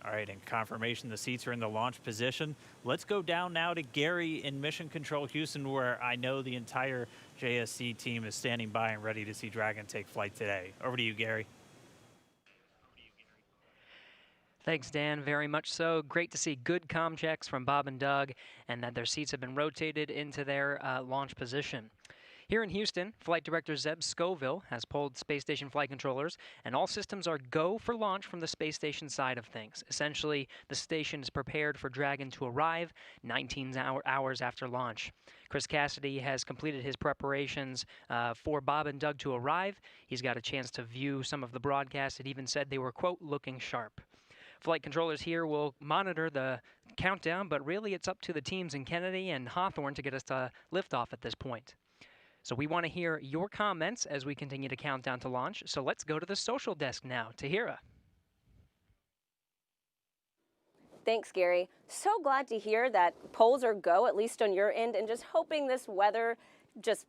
All right, and confirmation the seats are in the launch position. Let's go down now to Gary in Mission Control Houston, where I know the entire JSC team is standing by and ready to see Dragon take flight today. Over to you, Gary. Thanks, Dan. Very much so. Great to see good comm checks from Bob and Doug, and that their seats have been rotated into their launch position. Here in Houston, Flight Director Zeb Scoville has pulled space station flight controllers, and all systems are go for launch from the space station side of things. Essentially, the station is prepared for Dragon to arrive 19 hours after launch. Chris Cassidy has completed his preparations for Bob and Doug to arrive. He's got a chance to view some of the broadcasts. It even said they were, quote, looking sharp. Flight controllers here will monitor the countdown, but really it's up to the teams in Kennedy and Hawthorne to get us to liftoff at this point. So we want to hear your comments as we continue to count down to launch. So let's go to the social desk now. Tahira. Thanks, Gary. So glad to hear that polls are go, at least on your end, and just hoping this weather just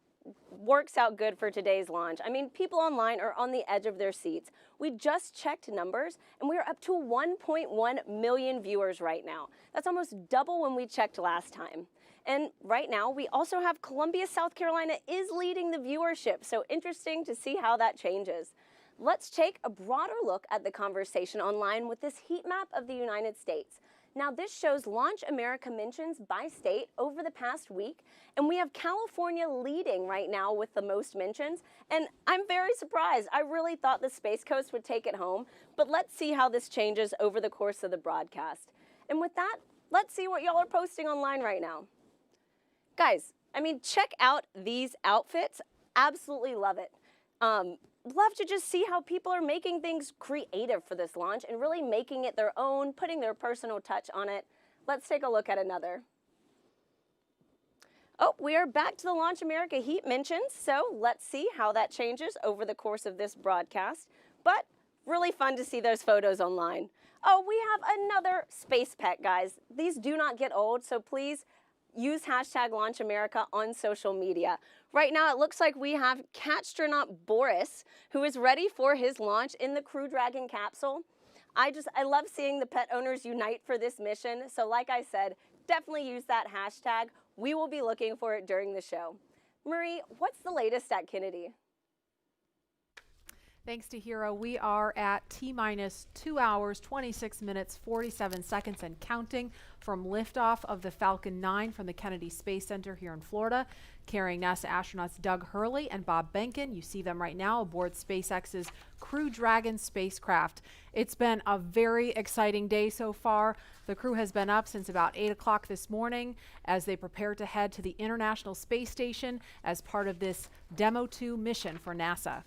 works out good for today's launch. I mean, people online are on the edge of their seats. We just checked numbers, and we are up to 1.1 million viewers right now. That's almost double when we checked last time. And right now, we also have Columbia, South Carolina is leading the viewership, so interesting to see how that changes. Let's take a broader look at the conversation online with this heat map of the United States. Now, this shows Launch America mentions by state over the past week, and we have California leading right now with the most mentions, and I'm very surprised. I really thought the Space Coast would take it home, but let's see how this changes over the course of the broadcast. And with that, let's see what y'all are posting online right now. Guys, I mean, check out these outfits. Absolutely love it. Love to just see how people are making things creative for this launch and really making it their own, putting their personal touch on it. Let's take a look at another. Oh, we are back to the Launch America heat mentions, so let's see how that changes over the course of this broadcast. But really fun to see those photos online. Oh, we have another space pet, guys. These do not get old, so please use hashtag Launch America on social media. Right now, it looks like we have Catstronaut Boris, who is ready for his launch in the Crew Dragon capsule. I love seeing the pet owners unite for this mission. So like I said, definitely use that hashtag. We will be looking for it during the show. Marie, what's the latest at Kennedy? Thanks to Hero, we are at T-minus 2 hours, 26 minutes, 47 seconds and counting from liftoff of the Falcon 9 from the Kennedy Space Center here in Florida, carrying NASA astronauts Doug Hurley and Bob Behnken. You see them right now aboard SpaceX's Crew Dragon spacecraft. It's been a very exciting day so far. The crew has been up since about 8 o'clock this morning as they prepare to head to the International Space Station as part of this Demo-2 mission for NASA.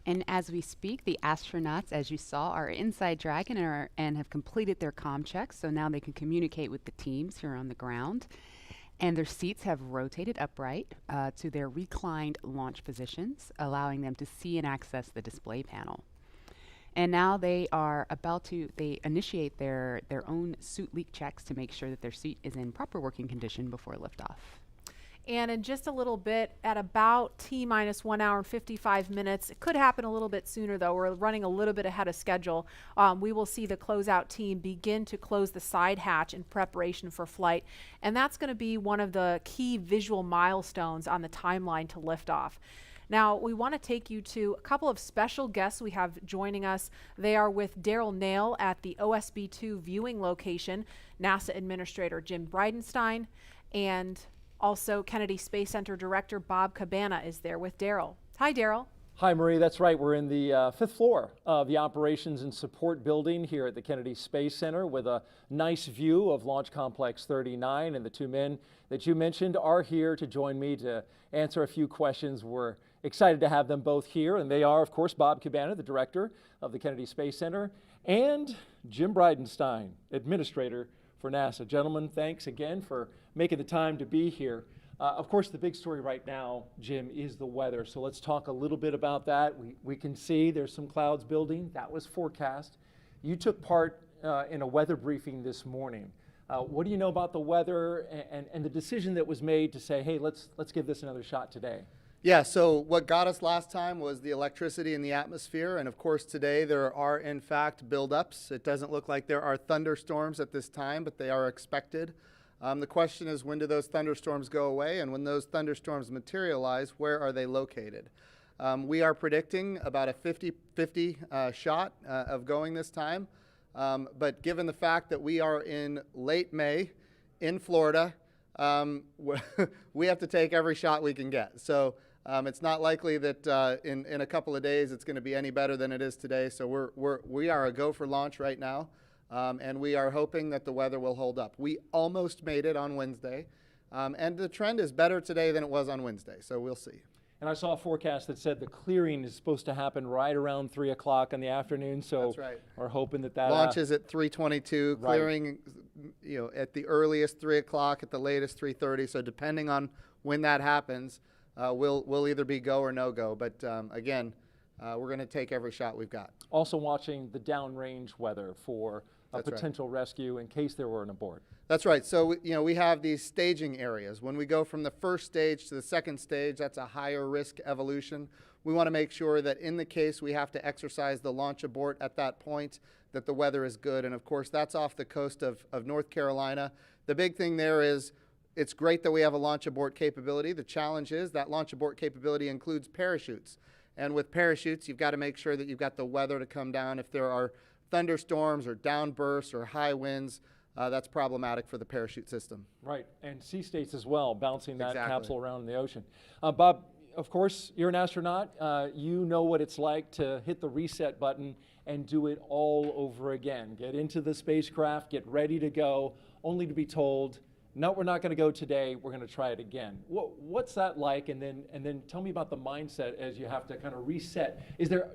And as we speak, the astronauts, as you saw, are inside Dragon and have completed their comm checks, so now they can communicate with the teams here on the ground. And their seats have rotated upright to their reclined launch positions, allowing them to see and access the display panel. And now they are about to, they initiate their own suit leak checks to make sure that their suit is in proper working condition before liftoff. And in just a little bit, at about T-minus 1 hour and 55 minutes, it could happen a little bit sooner though, we're running a little bit ahead of schedule, we will see the closeout team begin to close the side hatch in preparation for flight. And that's going to be one of the key visual milestones on the timeline to liftoff. Now, we want to take you to a couple of special guests we have joining us. They are with Daryl Nail at the OSB-2 viewing location, NASA Administrator Jim Bridenstine, and also Kennedy Space Center Director Bob Cabana is there with Daryl. Hi, Daryl. Hi, Marie. That's right. We're in the fifth floor of the Operations and Support Building here at the Kennedy Space Center with a nice view of Launch Complex 39. And the two men that you mentioned are here to join me to answer a few questions. We're excited to have them both here. And they are, of course, Bob Cabana, the Director of the Kennedy Space Center, and Jim Bridenstine, Administrator for NASA. Gentlemen, thanks again for making the time to be here. Of course, the big story right now, Jim, is the weather. So let's talk a little bit about that. We can see there's some clouds building. That was forecast. You took part in a weather briefing this morning. What do you know about the weather and the decision that was made to say, hey, let's give this another shot today? Yeah, so what got us last time was the electricity in the atmosphere, and of course today there are in fact buildups. It doesn't look like there are thunderstorms at this time, but they are expected. The question is, when do those thunderstorms go away, and when those thunderstorms materialize, where are they located? We are predicting about a 50-50 shot of going this time, but given the fact that we are in late May in Florida, we have to take every shot we can get. So It's not likely that in a couple of days it's going to be any better than it is today. So we are a go for launch right now, and we are hoping that the weather will hold up. We almost made it on Wednesday, and the trend is better today than it was on Wednesday. So we'll see. And I saw a forecast that said the clearing is supposed to happen right around 3 o'clock in the afternoon. So that's right. We're hoping that launches at 3:22, right. clearing, at the earliest 3 o'clock, at the latest 3:30. So depending on when that happens, we'll either be go or no go. But again, we're going to take every shot we've got. Also watching the downrange weather for a That's right. potential rescue in case there were an abort. That's right. So, we have these staging areas. When we go from the first stage to the second stage, that's a higher risk evolution. We want to make sure that in the case we have to exercise the launch abort at that point, that the weather is good. And of course, that's off the coast of North Carolina. The big thing there is it's great that we have a launch abort capability. The challenge is that launch abort capability includes parachutes. And with parachutes, you've got to make sure that you've got the weather to come down. If there are thunderstorms or downbursts or high winds, that's problematic for the parachute system. Right, and sea states as well, bouncing that Exactly. capsule around in the ocean. Bob, of course, you're an astronaut. You know what it's like to hit the reset button and do it all over again. Get into the spacecraft, get ready to go, only to be told, no, we're not going to go today. We're going to try it again. What's that like? And then tell me about the mindset as you have to kind of reset.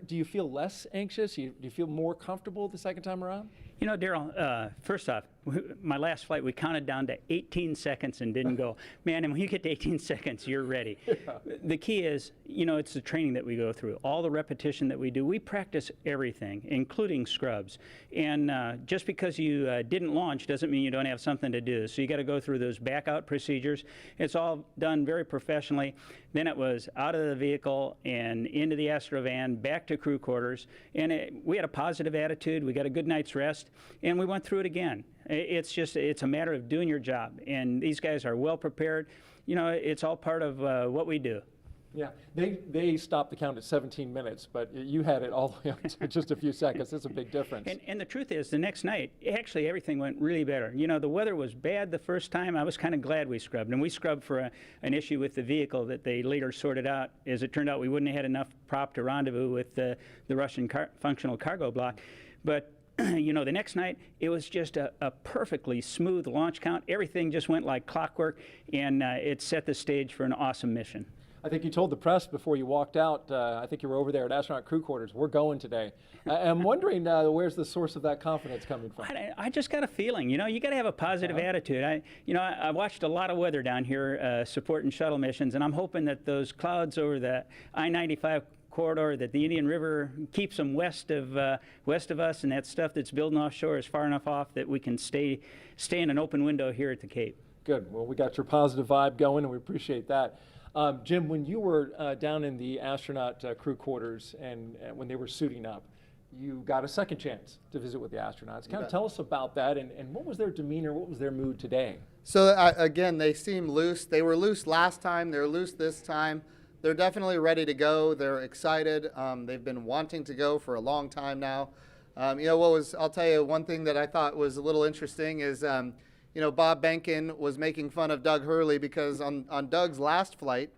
Do you feel less anxious? Do you feel more comfortable the second time around? You know, Daryl, first off, my last flight, we counted down to 18 seconds and didn't go. Man, and when you get to 18 seconds, you're ready. Yeah. The key is, it's the training that we go through, all the repetition that we do. We practice everything, including scrubs. And just because you didn't launch doesn't mean you don't have something to do. So you got to go through those back out procedures. It's all done very professionally. Then it was out of the vehicle and into the Astrovan, back to crew quarters. And we had a positive attitude. We got a good night's rest. And we went through it again. It's a matter of doing your job. And these guys are well prepared. It's all part of what we do. Yeah, they stopped the count at 17 minutes, but you had it all the way up to just a few seconds. That's a big difference. And the truth is, the next night, actually everything went really better. The weather was bad the first time. I was kind of glad we scrubbed. And we scrubbed for an issue with the vehicle that they later sorted out. As it turned out, we wouldn't have had enough prop to rendezvous with the Russian functional cargo block. But the next night, it was just a perfectly smooth launch count. Everything just went like clockwork, and it set the stage for an awesome mission. I think you told the press before you walked out, I think you were over there at astronaut crew quarters, we're going today. I'm wondering where's the source of that confidence coming from? I just got a feeling, you got to have a positive attitude. I watched a lot of weather down here supporting shuttle missions, and I'm hoping that those clouds over the I-95 corridor, that the Indian River keeps them west of us, and that stuff that's building offshore is far enough off that we can stay in an open window here at the Cape. Good. Well, we got your positive vibe going, and we appreciate that. Jim, when you were down in the astronaut crew quarters and when they were suiting up, you got a second chance to visit with the astronauts. Kind of tell us about that, and what was their demeanor, what was their mood today? So again, they seem loose. They were loose last time, they're loose this time. They're definitely ready to go. They're excited. They've been wanting to go for a long time now. I'll tell you one thing that I thought was a little interesting is, Bob Behnken was making fun of Doug Hurley because on Doug's last flight,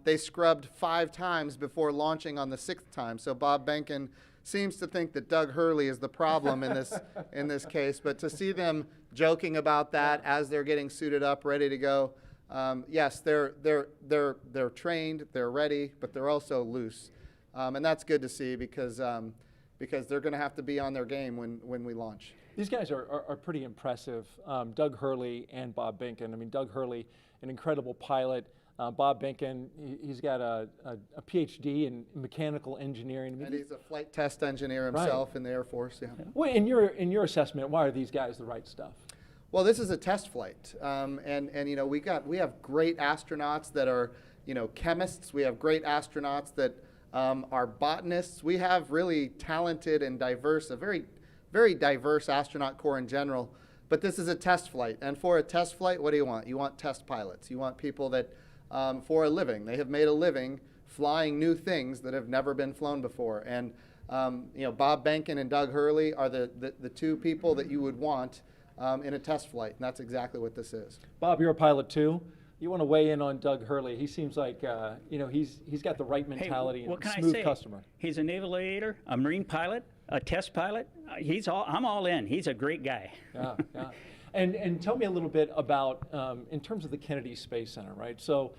they scrubbed 5 times before launching on the 6th time. So Bob Behnken seems to think that Doug Hurley is the problem in this case. But to see them joking about that as they're getting suited up, ready to go, yes, they're trained, they're ready, but they're also loose, and that's good to see because they're going to have to be on their game when we launch. These guys are pretty impressive, Doug Hurley and Bob Behnken. I mean, Doug Hurley, an incredible pilot. Bob Behnken, he's got a PhD in mechanical engineering. And he's a flight test engineer himself in the Air Force. Yeah. Well, in your assessment, why are these guys the right stuff? Well, this is a test flight, and we have great astronauts that are chemists. We have great astronauts that are botanists. We have really talented and diverse, a very very diverse astronaut corps in general. But this is a test flight, and for a test flight, what do you want? You want test pilots. You want people that, for a living, they have made a living flying new things that have never been flown before. And Bob Behnken and Doug Hurley are the two people that you would want in a test flight, and that's exactly what this is. Bob, you're a pilot too. You want to weigh in on Doug Hurley? He seems like he's got the right mentality what and can smooth I say? customer. He's a naval aviator, a marine pilot, a test pilot. I'm all in. He's a great guy. Yeah, yeah. And tell me a little bit about in terms of the Kennedy Space Center, right? So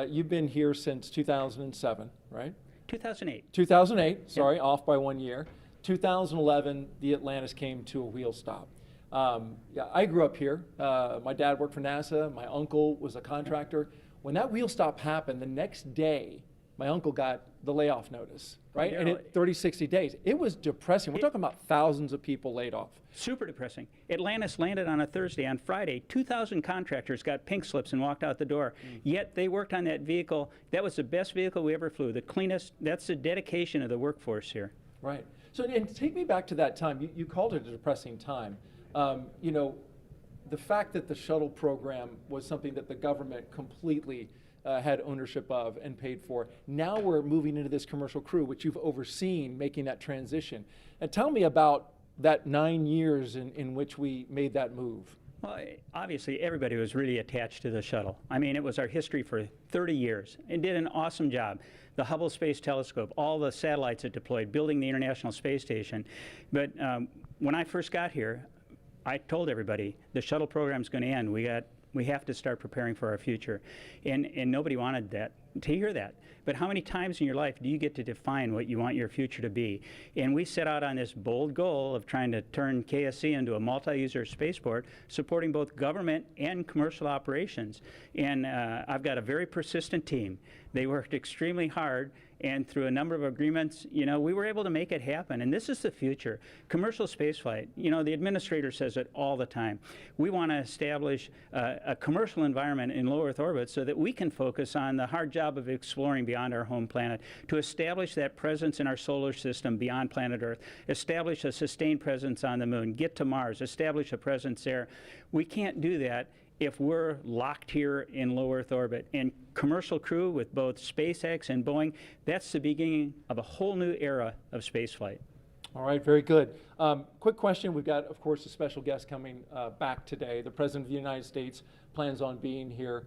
you've been here since 2007, right? 2008. 2008. Sorry, off by 1 year. 2011, the Atlantis came to a wheel stop. Yeah, I grew up here. My dad worked for NASA. My uncle was a contractor. When that wheel stop happened, the next day, my uncle got the layoff notice, right? And it 30, 60 days. It was depressing. We're talking about thousands of people laid off. Super depressing. Atlantis landed on a Thursday. On Friday, 2,000 contractors got pink slips and walked out the door. Yet they worked on that vehicle. That was the best vehicle we ever flew, the cleanest. That's the dedication of the workforce here. Right. So, and take me back to that time. You called it a depressing time. The fact that the shuttle program was something that the government completely had ownership of and paid for. Now we're moving into this commercial crew, which you've overseen making that transition. And tell me about that 9 years in which we made that move. Well, obviously, everybody was really attached to the shuttle. I mean, it was our history for 30 years and did an awesome job. The Hubble Space Telescope, all the satellites it deployed, building the International Space Station. But when I first got here, I told everybody the shuttle program's going to end. We have to start preparing for our future, and nobody wanted that to hear that. But how many times in your life do you get to define what you want your future to be? And we set out on this bold goal of trying to turn KSC into a multi-user spaceport, supporting both government and commercial operations. And I've got a very persistent team. They worked extremely hard, and through a number of agreements, we were able to make it happen. And this is the future. Commercial spaceflight, the administrator says it all the time. We want to establish a commercial environment in low Earth orbit so that we can focus on the hard job of exploring beyond our home planet, to establish that presence in our solar system beyond planet Earth, establish a sustained presence on the moon, get to Mars, establish a presence there. We can't do that if we're locked here in low Earth orbit. And commercial crew with both SpaceX and Boeing, that's the beginning of a whole new era of spaceflight. All right, very good. Quick question. We've got, of course, a special guest coming back today. The President of the United States plans on being here.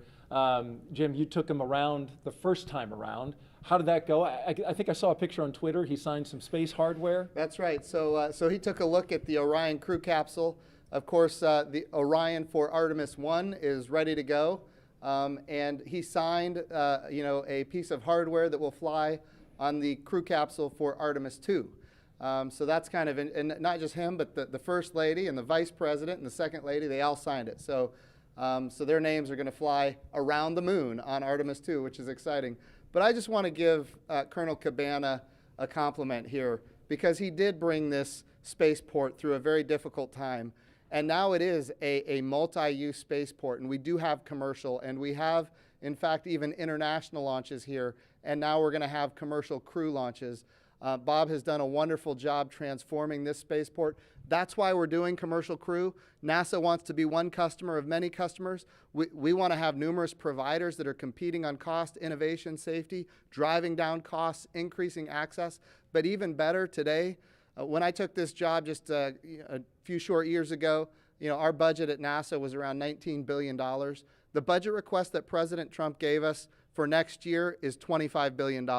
Jim, you took him around the first time around. How did that go? I think I saw a picture on Twitter. He signed some space hardware. That's right. So he took a look at the Orion crew capsule. Of course, the Orion for Artemis 1 is ready to go. And he signed, a piece of hardware that will fly on the crew capsule for Artemis 2. So that's kind of, and not just him, but the First Lady and the Vice President and the Second Lady, they all signed it. So their names are going to fly around the moon on Artemis 2, which is exciting. But I just want to give Colonel Cabana a compliment here, because he did bring this spaceport through a very difficult time. And now it is a multi-use spaceport, and we do have commercial, and we have, in fact, even international launches here, and now we're going to have commercial crew launches. Bob has done a wonderful job transforming this spaceport. That's why we're doing commercial crew. NASA wants to be one customer of many customers. We want to have numerous providers that are competing on cost, innovation, safety, driving down costs, increasing access. But even better today, when I took this job just a few short years ago, our budget at NASA was around $19 billion. The budget request that President Trump gave us for next year is $25 billion.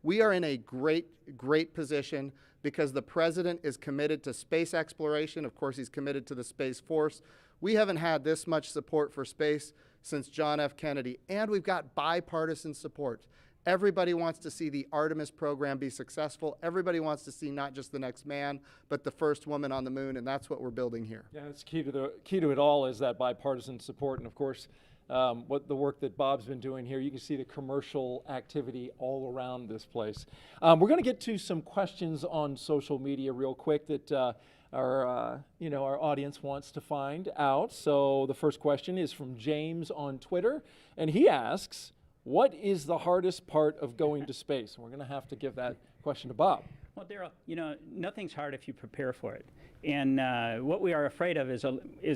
We are in a great position because the president is committed to space exploration. Of course, he's committed to the Space Force. We haven't had this much support for space since John F. Kennedy, and we've got bipartisan support. Everybody wants to see the Artemis program be successful. Everybody wants to see not just the next man, but the first woman on the moon, and that's what we're building here. Yeah, it's key to it all is that bipartisan support, and of course, what the work that Bob's been doing here. You can see the commercial activity all around this place. We're going to get to some questions on social media real quick that our audience wants to find out. So the first question is from James on Twitter, and he asks, what is the hardest part of going to space? And we're going to have to give that question to Bob. Well, Daryl, nothing's hard if you prepare for it. And what we are afraid of is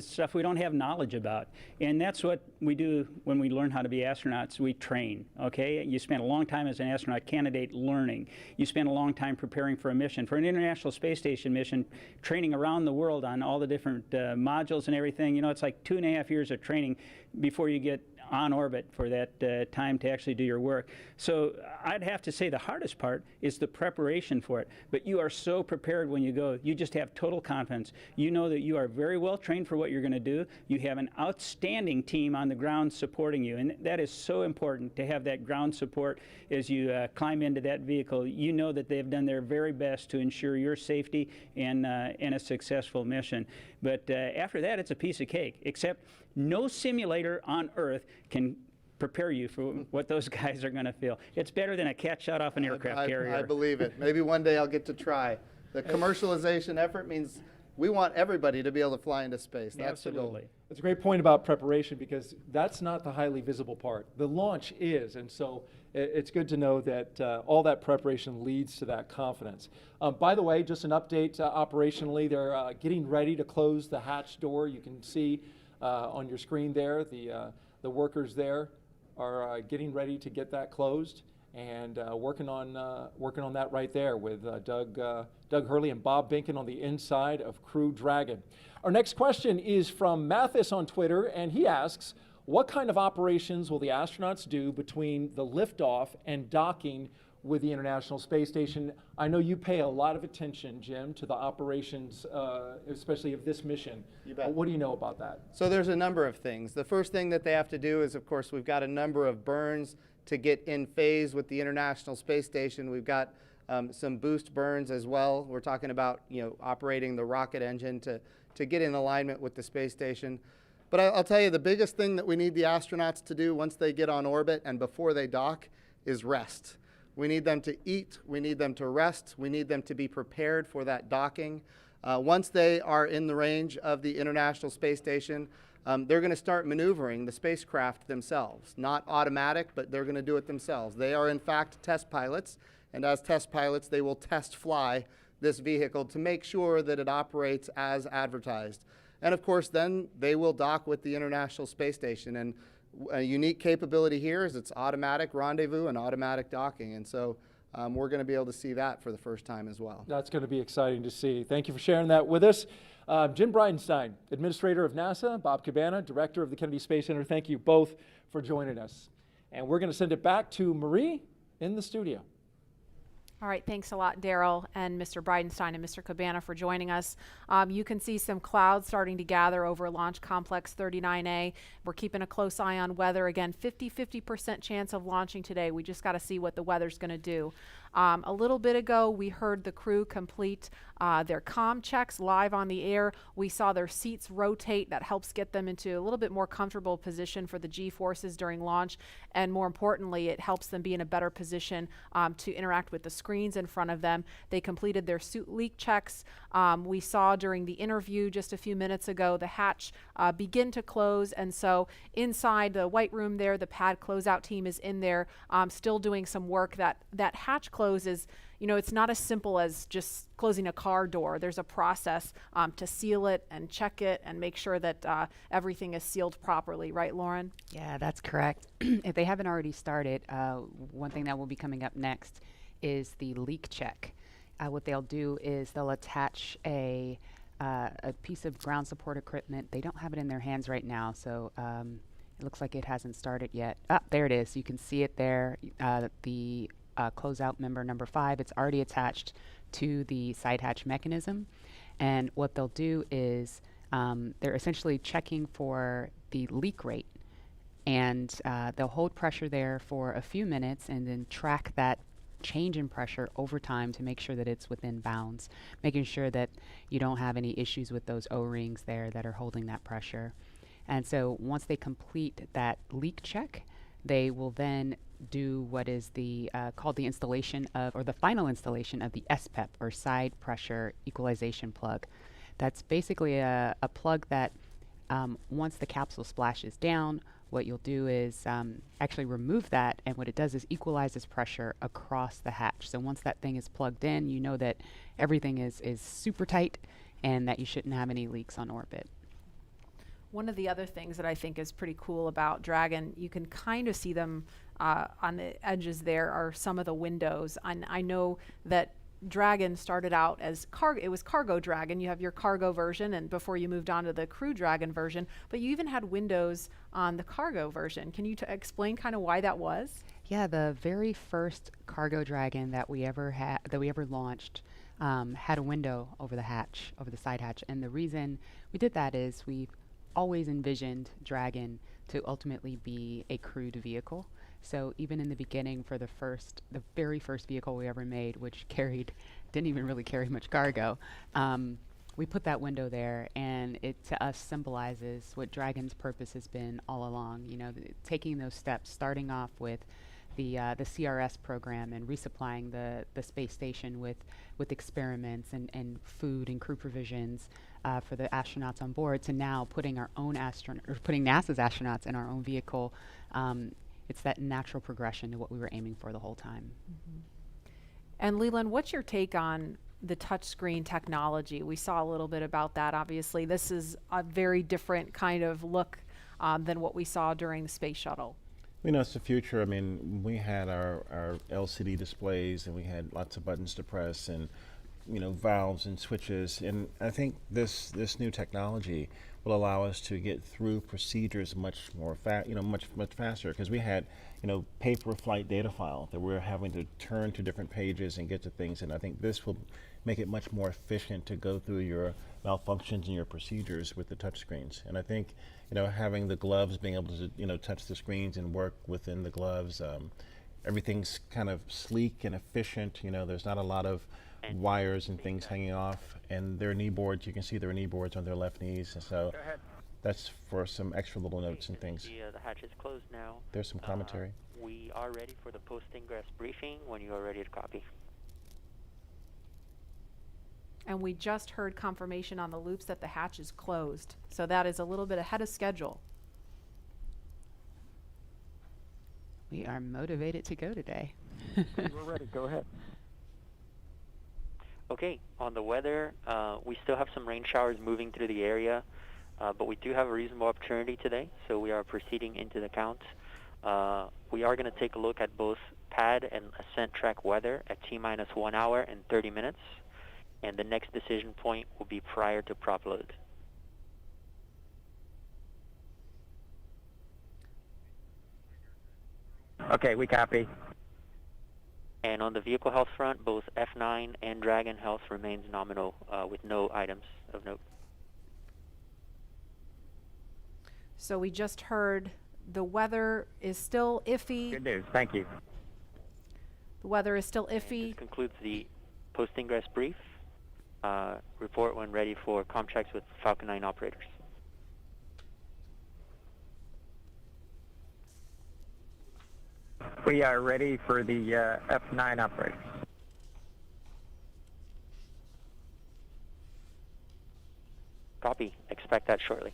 stuff we don't have knowledge about. And that's what we do when we learn how to be astronauts. We train, okay? You spend a long time as an astronaut candidate learning. You spend a long time preparing for a mission. For an International Space Station mission, training around the world on all the different modules and everything, it's like 2.5 years of training before you get on orbit for that time to actually do your work. So I'd have to say the hardest part is the preparation for it. But you are so prepared when you go. You just have total confidence. You know that you are very well trained for what you're going to do. You have an outstanding team on the ground supporting you. And that is so important to have that ground support as you climb into that vehicle. You know that they've done their very best to ensure your safety and a successful mission. But after that, it's a piece of cake, except no simulator on Earth can prepare you for what those guys are going to feel. It's better than a cat shot off an aircraft carrier. I believe it. Maybe one day I'll get to try. The commercialization effort means we want everybody to be able to fly into space. That's the goal. It's a great point about preparation, because that's not the highly visible part. The launch is, and so it's good to know that all that preparation leads to that confidence. By the way, just an update operationally, they're getting ready to close the hatch door. You can see on your screen there, the workers there are getting ready to get that closed, and working on that right there with Doug Hurley and Bob Behnken on the inside of Crew Dragon. Our next question is from Mathis on Twitter, and he asks, what kind of operations will the astronauts do between the liftoff and docking with the International Space Station? I know you pay a lot of attention, Jim, to the operations, especially of this mission. You bet. What do you know about that? So there's a number of things. The first thing that they have to do is, of course, we've got a number of burns to get in phase with the International Space Station. We've got some boost burns as well. We're talking about, operating the rocket engine to get in alignment with the space station. But I'll tell you, the biggest thing that we need the astronauts to do once they get on orbit and before they dock is rest. We need them to eat, we need them to rest, we need them to be prepared for that docking. Once they are in the range of the International Space Station, they're going to start maneuvering the spacecraft themselves. Not automatic, but they're going to do it themselves. They are in fact test pilots, and as test pilots they will test fly this vehicle to make sure that it operates as advertised. And of course then they will dock with the International Space Station. And a unique capability here is it's automatic rendezvous and automatic docking. And so we're going to be able to see that for the first time as well. That's going to be exciting to see. Thank you for sharing that with us. Jim Bridenstine, Administrator of NASA, Bob Cabana, Director of the Kennedy Space Center, thank you both for joining us. And we're going to send it back to Marie in the studio. All right, thanks a lot, Daryl and Mr. Bridenstine and Mr. Cabana for joining us. You can see some clouds starting to gather over Launch Complex 39A. We're keeping a close eye on weather. Again, 50% chance of launching today. We just got to see what the weather's going to do. A little bit ago, we heard the crew complete their comm checks live on the air. We saw their seats rotate. That helps get them into a little bit more comfortable position for the G-forces during launch. And more importantly, it helps them be in a better position to interact with the screens in front of them. They completed their suit leak checks. We saw during the interview just a few minutes ago the hatch begin to close. And so inside the white room there, the pad closeout team is in there still doing some work. That hatch closes, it's not as simple as just closing a car door. There's a process to seal it and check it and make sure that everything is sealed properly. Right, Lauren? Yeah, that's correct. If they haven't already started, one thing that will be coming up next is the leak check. What they'll do is they'll attach a piece of ground support equipment. They don't have it in their hands right now, so it looks like it hasn't started yet. There it is. You can see it there. The closeout member number 5, it's already attached to the side hatch mechanism. And what they'll do is they're essentially checking for the leak rate. And they'll hold pressure there for a few minutes and then track that change in pressure over time to make sure that it's within bounds, making sure that you don't have any issues with those O-rings there that are holding that pressure. And so once they complete that leak check, they will then do what is the called the installation of, or the final installation of the SPEP, or side pressure equalization plug. That's basically a plug that once the capsule splashes down, what you'll do is actually remove that, and what it does is equalizes pressure across the hatch. So once that thing is plugged in, you know that everything is super tight and that you shouldn't have any leaks on orbit. One of the other things that I think is pretty cool about Dragon, you can kind of see them on the edges there are some of the windows. And I know that Dragon started out as it was Cargo Dragon. You have your cargo version, and before you moved on to the Crew Dragon version, but you even had windows on the cargo version. Can you explain kind of why that was? Yeah, the very first Cargo Dragon that we ever launched had a window over the hatch, over the side hatch, and the reason we did that is we've always envisioned Dragon to ultimately be a crewed vehicle. So even in the beginning, for the very first vehicle we ever made, which didn't even really carry much cargo, we put that window there, and it to us symbolizes what Dragon's purpose has been all along. You know, taking those steps, starting off with the CRS program and resupplying the space station with experiments and food and crew provisions for the astronauts on board, to now putting putting NASA's astronauts in our own vehicle. It's that natural progression to what we were aiming for the whole time. Mm-hmm. And Leland, what's your take on the touchscreen technology? We saw a little bit about that. Obviously, this is a very different kind of look than what we saw during the space shuttle. You know, it's the future. I mean, we had our LCD displays, and we had lots of buttons to press, and valves and switches. And I think this new technology will allow us to get through procedures much more much faster, because we had paper flight data file that we're having to turn to different pages and get to things. And I think this will make it much more efficient to go through your malfunctions and your procedures with the touch screens. And I think having the gloves, being able to touch the screens and work within the gloves, everything's kind of sleek and efficient. There's not a lot of wires and things hanging off, and their knee boards, you can see their knee boards on their left knees, and so that's for some extra little notes and things. The hatch is closed now. There's some commentary. We are ready for the post-ingress briefing when you are ready to copy. And we just heard confirmation on the loops that the hatch is closed, so that is a little bit ahead of schedule. We are motivated to go today. We're ready. Go ahead. Okay, on the weather, we still have some rain showers moving through the area, but we do have a reasonable opportunity today, so we are proceeding into the count. We are going to take a look at both pad and ascent track weather at T-minus 1 hour and 30 minutes, and the next decision point will be prior to prop load. Okay, we copy. And on the vehicle health front, both F9 and Dragon health remains nominal with no items of note. So we just heard the weather is still iffy. Good news. Thank you. The weather is still iffy. This concludes the post-ingress brief. Report when ready for comm checks with Falcon 9 operators. We are ready for the F9 operators. Copy. Expect that shortly.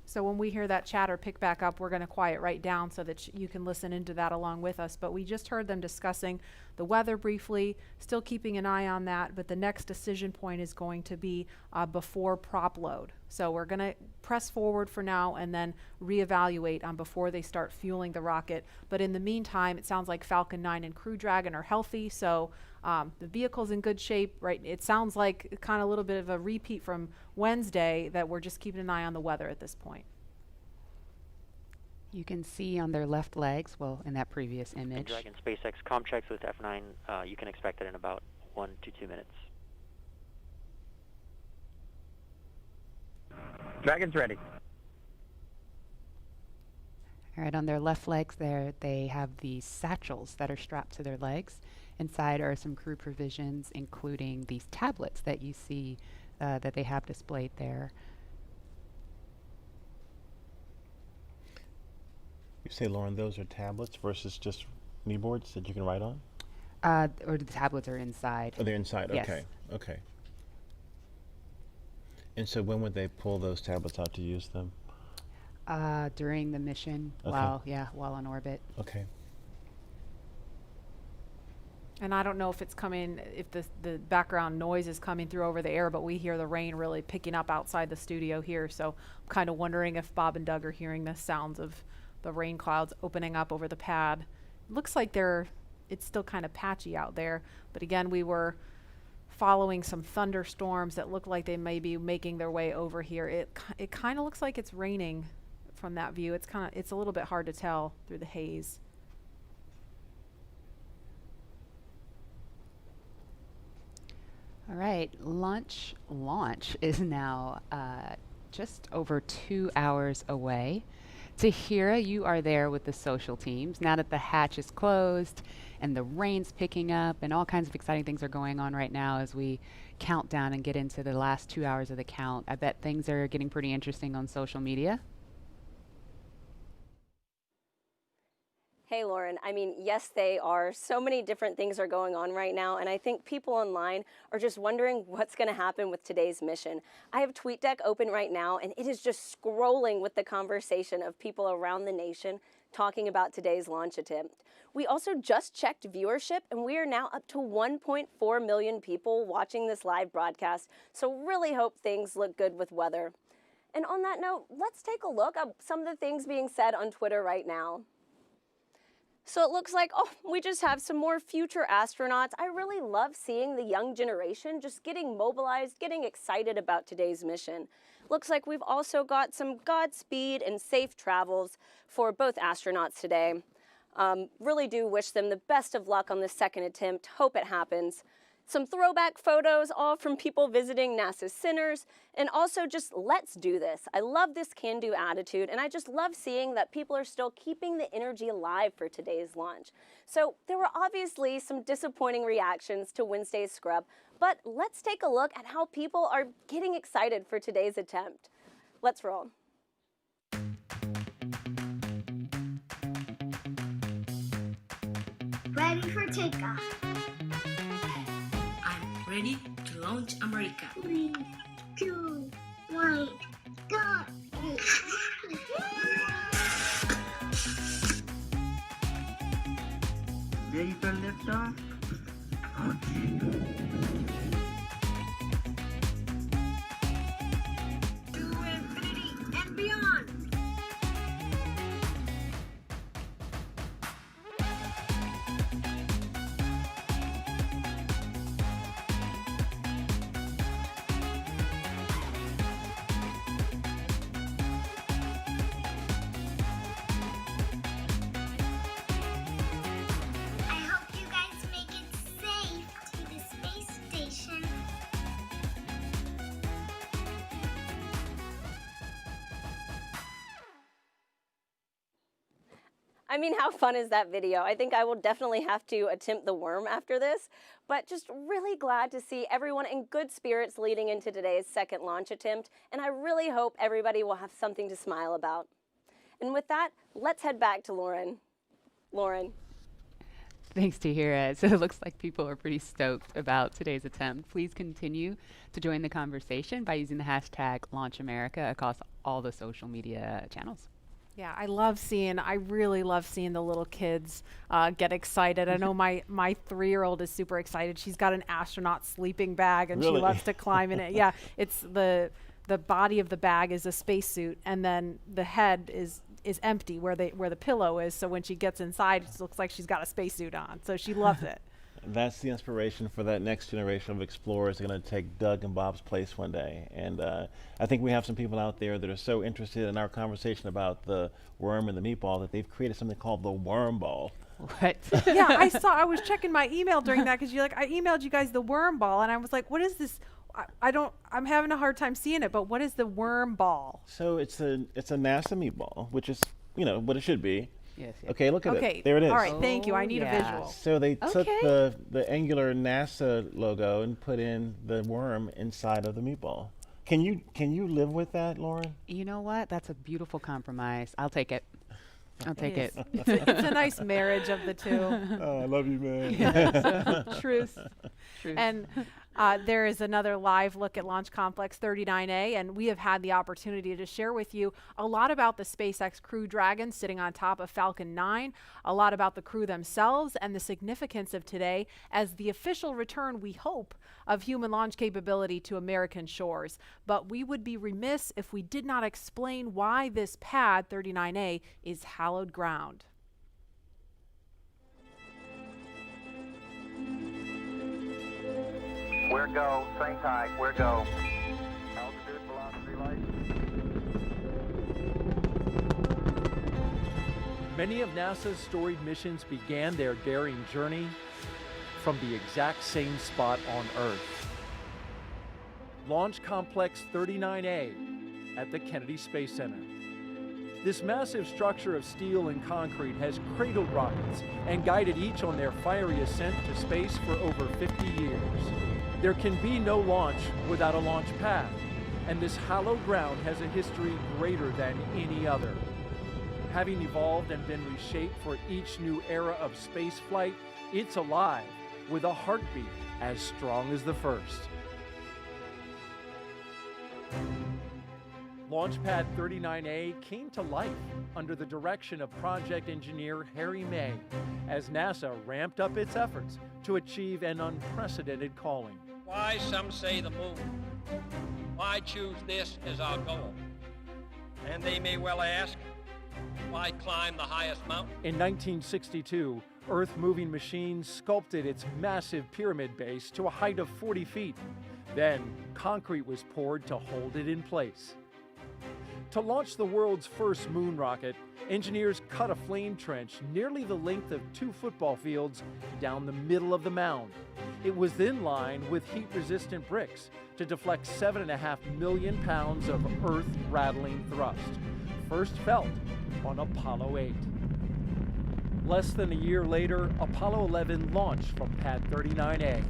So when we hear that chatter pick back up, we're going to quiet right down so that you can listen into that along with us. But we just heard them discussing the weather briefly, still keeping an eye on that, but the next decision point is going to be before prop load. So we're going to press forward for now and then reevaluate before they start fueling the rocket. But in the meantime, it sounds like Falcon 9 and Crew Dragon are healthy, so the vehicle's in good shape, right? It sounds like kind of a little bit of a repeat from Wednesday, that we're just keeping an eye on the weather at this point. You can see on their left legs, well, in that previous image. Dragon SpaceX comm checks with F9, you can expect it in about 1 to 2 minutes. Dragon's ready. All right, on their left legs there, they have these satchels that are strapped to their legs. Inside are some crew provisions, including these tablets that you see that they have displayed there. You say, Lauren, those are tablets versus just knee boards that you can write on? Or the tablets are inside. Oh, they're inside. Yes. Okay. Okay. And so when would they pull those tablets out to use them? During the mission, Okay. while on orbit. Okay. And I don't know if it's coming, if the background noise is coming through over the air, but we hear the rain really picking up outside the studio here. So I'm kind of wondering if Bob and Doug are hearing the sounds of the rain clouds opening up over the pad. Looks like it's still kind of patchy out there, but again, we were following some thunderstorms that look like they may be making their way over here. It kind of looks like it's raining from that view. It's a little bit hard to tell through the haze. All right, launch is now just over 2 hours away. Tahira, you are there with the social teams. Now that the hatch is closed and the rain's picking up and all kinds of exciting things are going on right now as we count down and get into the last 2 hours of the count, I bet things are getting pretty interesting on social media. Hey, Lauren. I mean, yes, they are. So many different things are going on right now, and I think people online are just wondering what's going to happen with today's mission. I have TweetDeck open right now, and it is just scrolling with the conversation of people around the nation talking about today's launch attempt. We also just checked viewership, and we are now up to 1.4 million people watching this live broadcast, so really hope things look good with weather. And on that note, let's take a look at some of the things being said on Twitter right now. So it looks like, oh, we just have some more future astronauts. I really love seeing the young generation just getting mobilized, getting excited about today's mission. Looks like we've also got some Godspeed and safe travels for both astronauts today. Really do wish them the best of luck on the second attempt. Hope it happens. Some throwback photos, all from people visiting NASA's centers, and also just let's do this. I love this can-do attitude, and I just love seeing that people are still keeping the energy alive for today's launch. So there were obviously some disappointing reactions to Wednesday's scrub, but let's take a look at how people are getting excited for today's attempt. Let's roll. Ready for takeoff. Ready to launch America. 3, 2, 1, go! Ready for liftoff? Okay. To infinity and beyond! I mean, how fun is that video? I think I will definitely have to attempt the worm after this, but just really glad to see everyone in good spirits leading into today's second launch attempt, and I really hope everybody will have something to smile about. And with that, let's head back to Lauren. Lauren. Thanks, Tahira. So it looks like people are pretty stoked about today's attempt. Please continue to join the conversation by using the hashtag #LaunchAmerica across all the social media channels. Yeah, I really love seeing the little kids get excited. I know my 3-year-old is super excited. She's got an astronaut sleeping bag and Really? she loves to climb in it. Yeah, it's the body of the bag is a spacesuit, and then the head is empty where the pillow is. So when she gets inside, it looks like she's got a spacesuit on. So she loves it. That's the inspiration for that next generation of explorers going to take Doug and Bob's place one day. And I think we have some people out there that are so interested in our conversation about the worm and the meatball that they've created something called the worm ball. What? Yeah, I was checking my email during that because I emailed you guys the worm ball, and I was like, what is this? I'm having a hard time seeing it, but what is the worm ball? So it's a NASA meatball, which is, what it should be. Yes. Okay, look at Okay, it. There it is. all right, thank you. I need a visual. So they took the angular NASA logo and put in the worm inside of the meatball. Can you live with that, Lauren? You know what? That's a beautiful compromise. I'll take it. I'll take it. It's a nice marriage of the two. Oh, I love you, man. Yeah, so, truth. Truth. And There is another live look at Launch Complex 39A, and we have had the opportunity to share with you a lot about the SpaceX Crew Dragon sitting on top of Falcon 9, a lot about the crew themselves, and the significance of today as the official return, we hope, of human launch capability to American shores. But we would be remiss if we did not explain why this pad 39A is hallowed ground. We're go, same tide, we're go. Altitude, velocity, light. Many of NASA's storied missions began their daring journey from the exact same spot on Earth. Launch Complex 39A at the Kennedy Space Center. This massive structure of steel and concrete has cradled rockets and guided each on their fiery ascent to space for over 50 years. There can be no launch without a launch pad, and this hallowed ground has a history greater than any other. Having evolved and been reshaped for each new era of spaceflight, it's alive with a heartbeat as strong as the first. Launchpad 39A came to life under the direction of project engineer Harry May as NASA ramped up its efforts to achieve an unprecedented calling. Why, some say the moon. Why choose this as our goal? And they may well ask, why climb the highest mountain? In 1962, Earth-moving machines sculpted its massive pyramid base to a height of 40 feet. Then, concrete was poured to hold it in place. To launch the world's first moon rocket, engineers cut a flame trench nearly the length of 2 football fields down the middle of the mound. It was then lined with heat-resistant bricks to deflect 7.5 million pounds of earth-rattling thrust, first felt on Apollo 8. Less than a year later, Apollo 11 launched from Pad 39A.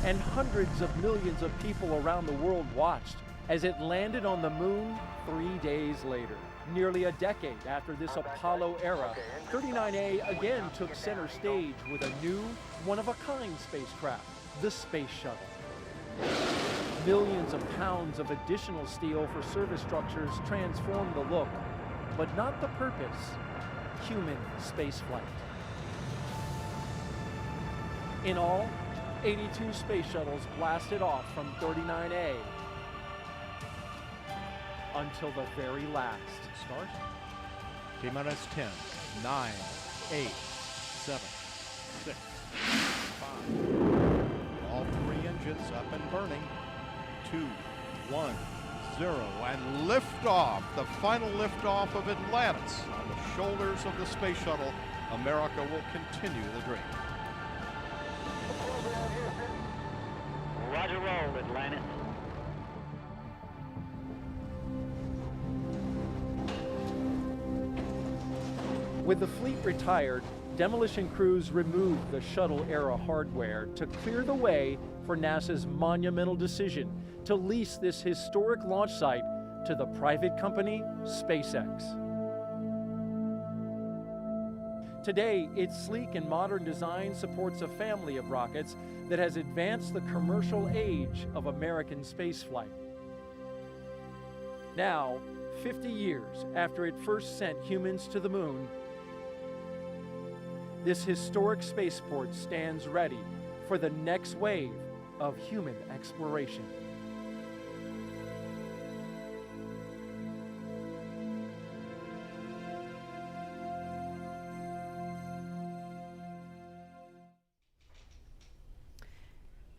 And hundreds of millions of people around the world watched as it landed on the moon 3 days later. Nearly a decade after this Apollo era, 39A again took center stage with a new, one-of-a-kind spacecraft, the Space Shuttle. Millions of pounds of additional steel for service structures transformed the look, but not the purpose: human spaceflight. In all, 82 space shuttles blasted off from 39A until the very last. Start. T-minus 10, 9, 8, 7, 6, 5. All 3 engines up and burning. 2, 1, 0, and liftoff. The final liftoff of Atlantis on the shoulders of the space shuttle. America will continue the dream. Roger roll, Atlantis. With the fleet retired, demolition crews removed the shuttle-era hardware to clear the way for NASA's monumental decision to lease this historic launch site to the private company SpaceX. Today, its sleek and modern design supports a family of rockets that has advanced the commercial age of American spaceflight. Now, 50 years after it first sent humans to the moon, this historic spaceport stands ready for the next wave of human exploration.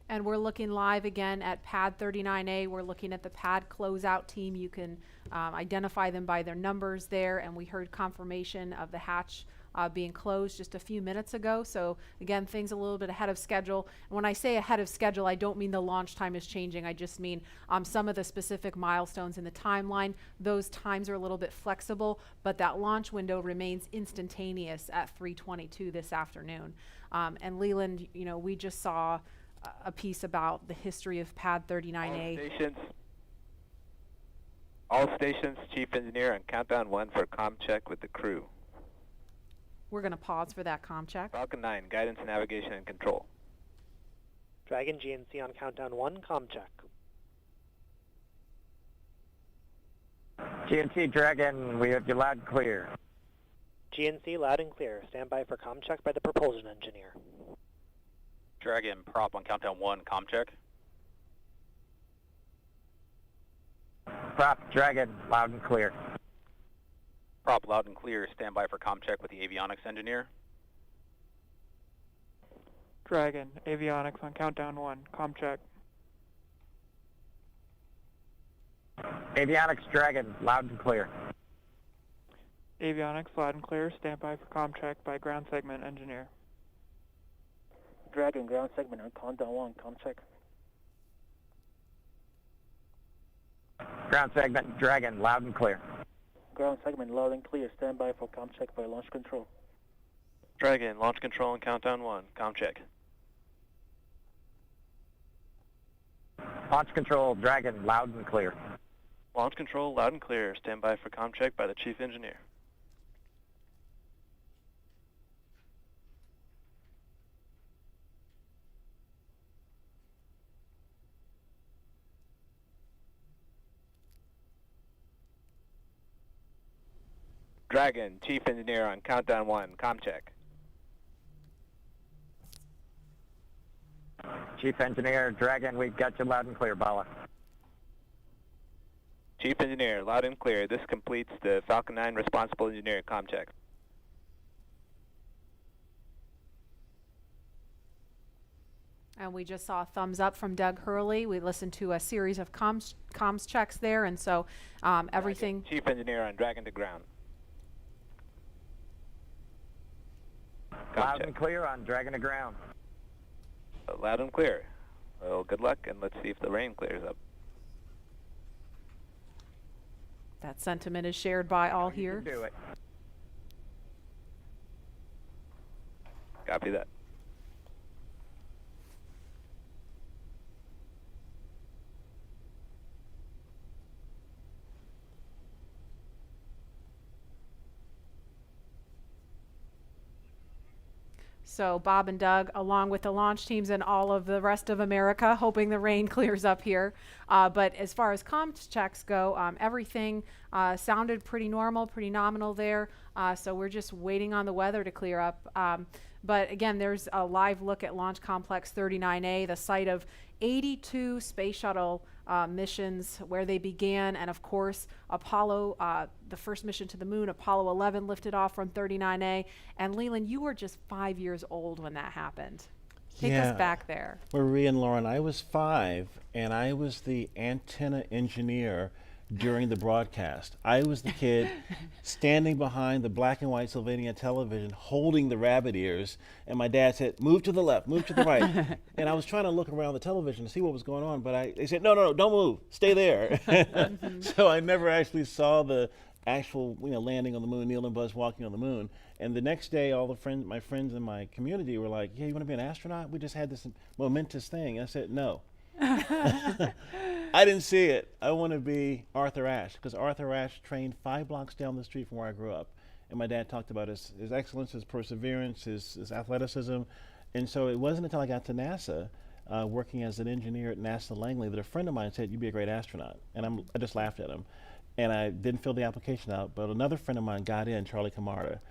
And we're looking live again at Pad 39A. We're looking at the pad closeout team. You can identify them by their numbers there, and we heard confirmation of the hatch being closed just a few minutes ago. So again, things a little bit ahead of schedule. And when I say ahead of schedule, I don't mean the launch time is changing. I just mean some of the specific milestones in the timeline. Those times are a little bit flexible, but that launch window remains instantaneous at 3:22 this afternoon. And Leland, you know, we just saw a piece about the history of Pad 39A. All stations, Chief Engineer, on countdown 1 for comm check with the crew. We're going to pause for that comm check. Falcon 9, guidance, navigation, and control. Dragon GNC on countdown 1, comm check. GNC Dragon, we have you loud and clear. GNC loud and clear. Stand by for comm check by the propulsion engineer. Dragon prop on countdown 1, comm check. Prop Dragon, loud and clear. Prop loud and clear. Stand by for comm check with the avionics engineer. Dragon, avionics on countdown 1, comm check. Avionics Dragon, loud and clear. Avionics loud and clear. Stand by for comm check by ground segment engineer. Dragon ground segment on countdown 1, comm check. Ground segment Dragon, loud and clear. Ground segment loud and clear. Stand by for comm check by launch control. Dragon, launch control on countdown 1, comm check. Launch control Dragon, loud and clear. Launch control loud and clear. Stand by for comm check by the chief engineer. Dragon, chief engineer on countdown 1, comm check. Chief engineer Dragon, we've got you loud and clear, Bala. Chief engineer, loud and clear. This completes the Falcon 9 responsible engineer comm check. And we just saw a thumbs up from Doug Hurley. We listened to a series of comms checks there, and so everything. Dragon, chief engineer on Dragon to ground. Loud and clear on Dragon to ground. Loud and clear. Well, good luck, and let's see if the rain clears up. That sentiment is shared by all here. Do it. Copy that. So Bob and Doug, along with the launch teams and all of the rest of America, hoping the rain clears up here. But as far as comms checks go, everything sounded pretty normal, pretty nominal there. So we're just waiting on the weather to clear up. But again, there's a live look at Launch Complex 39A, the site of 82 space shuttle missions where they began. And of course, Apollo, the first mission to the moon, Apollo 11 lifted off from 39A. And Leland, you were just 5 years old when that happened. Take us back there. Marie and Lauren, I was 5, and I was the antenna engineer during the broadcast. I was the kid standing behind the black and white Sylvania television holding the rabbit ears, and my dad said, move to the left, move to the right. And I was trying to look around the television to see what was going on, but they said, no, don't move, stay there. So I never actually saw the actual landing on the moon, Neil and Buzz walking on the moon. And the next day, all my friends in my community were like, yeah, you want to be an astronaut? We just had this momentous thing. And I said, no. I didn't see it. I want to be Arthur Ashe, because Arthur Ashe trained 5 blocks down the street from where I grew up. And my dad talked about his excellence, his perseverance, his athleticism. And so it wasn't until I got to NASA, working as an engineer at NASA Langley, that a friend of mine said, you'd be a great astronaut. And I just laughed at him. And I didn't fill the application out, but another friend of mine got in, Charlie Camarda.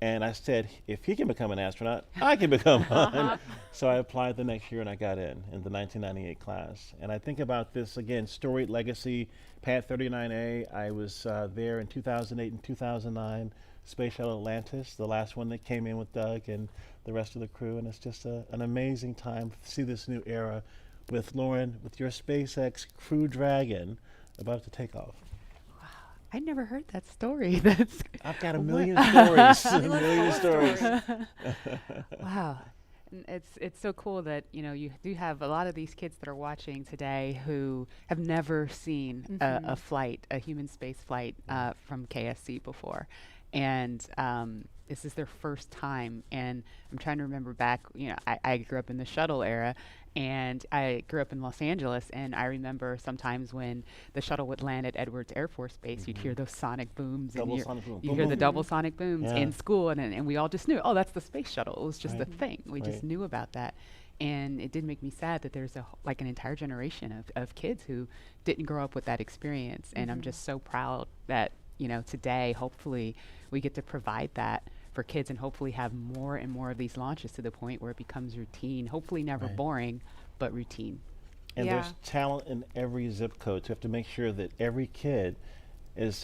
And I said, if he can become an astronaut, I can become one. So I applied the next year and I got in the 1998 class. And I think about this, again, storied legacy, Pad 39A. I was there in 2008 and 2009, Space Shuttle Atlantis, the last one that came in with Doug and the rest of the crew. And it's just an amazing time to see this new era with Lauren, with your SpaceX Crew Dragon about to take off. I never heard that story. I've got a million stories. A million stories. Wow. And it's so cool that you do have a lot of these kids that are watching today who have never seen a flight, a human space flight from KSC before. And this is their first time. And I'm trying to remember back, I grew up in the shuttle era, and I grew up in Los Angeles, and I remember sometimes when the shuttle would land at Edwards Air Force Base, you'd hear those sonic booms. You hear the double sonic booms in school, and we all just knew, oh, that's the space shuttle. It was just a thing. We just knew about that. And it did make me sad that there's like an entire generation of kids who didn't grow up with that experience. And I'm just so proud that, today, hopefully, we get to provide that for kids and hopefully have more and more of these launches to the point where it becomes routine, hopefully never boring, but routine. And there's talent in every zip code, so we have to make sure that every kid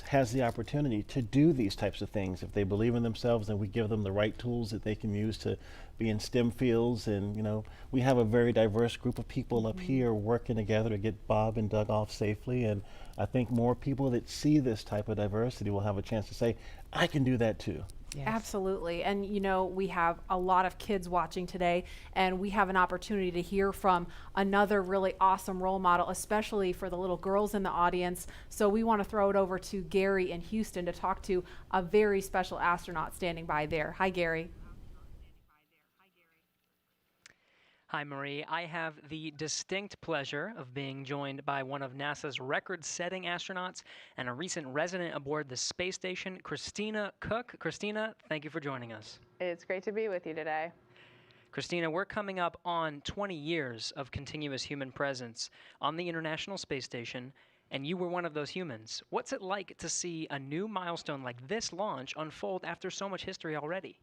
has the opportunity to do these types of things. If they believe in themselves, then we give them the right tools that they can use to be in STEM fields. And we have a very diverse group of people up here working together to get Bob and Doug off safely. And I think more people that see this type of diversity will have a chance to say, I can do that too. Yes. Absolutely. And we have a lot of kids watching today, and we have an opportunity to hear from another really awesome role model, especially for the little girls in the audience. So we want to throw it over to Gary in Houston to talk to a very special astronaut standing by there. Hi, Gary. Hi, Marie. I have the distinct pleasure of being joined by one of NASA's record-setting astronauts and a recent resident aboard the space station, Christina Cook. Christina, thank you for joining us. It's great to be with you today. Christina, we're coming up on 20 years of continuous human presence on the International Space Station, and you were one of those humans. What's it like to see a new milestone like this launch unfold after so much history already?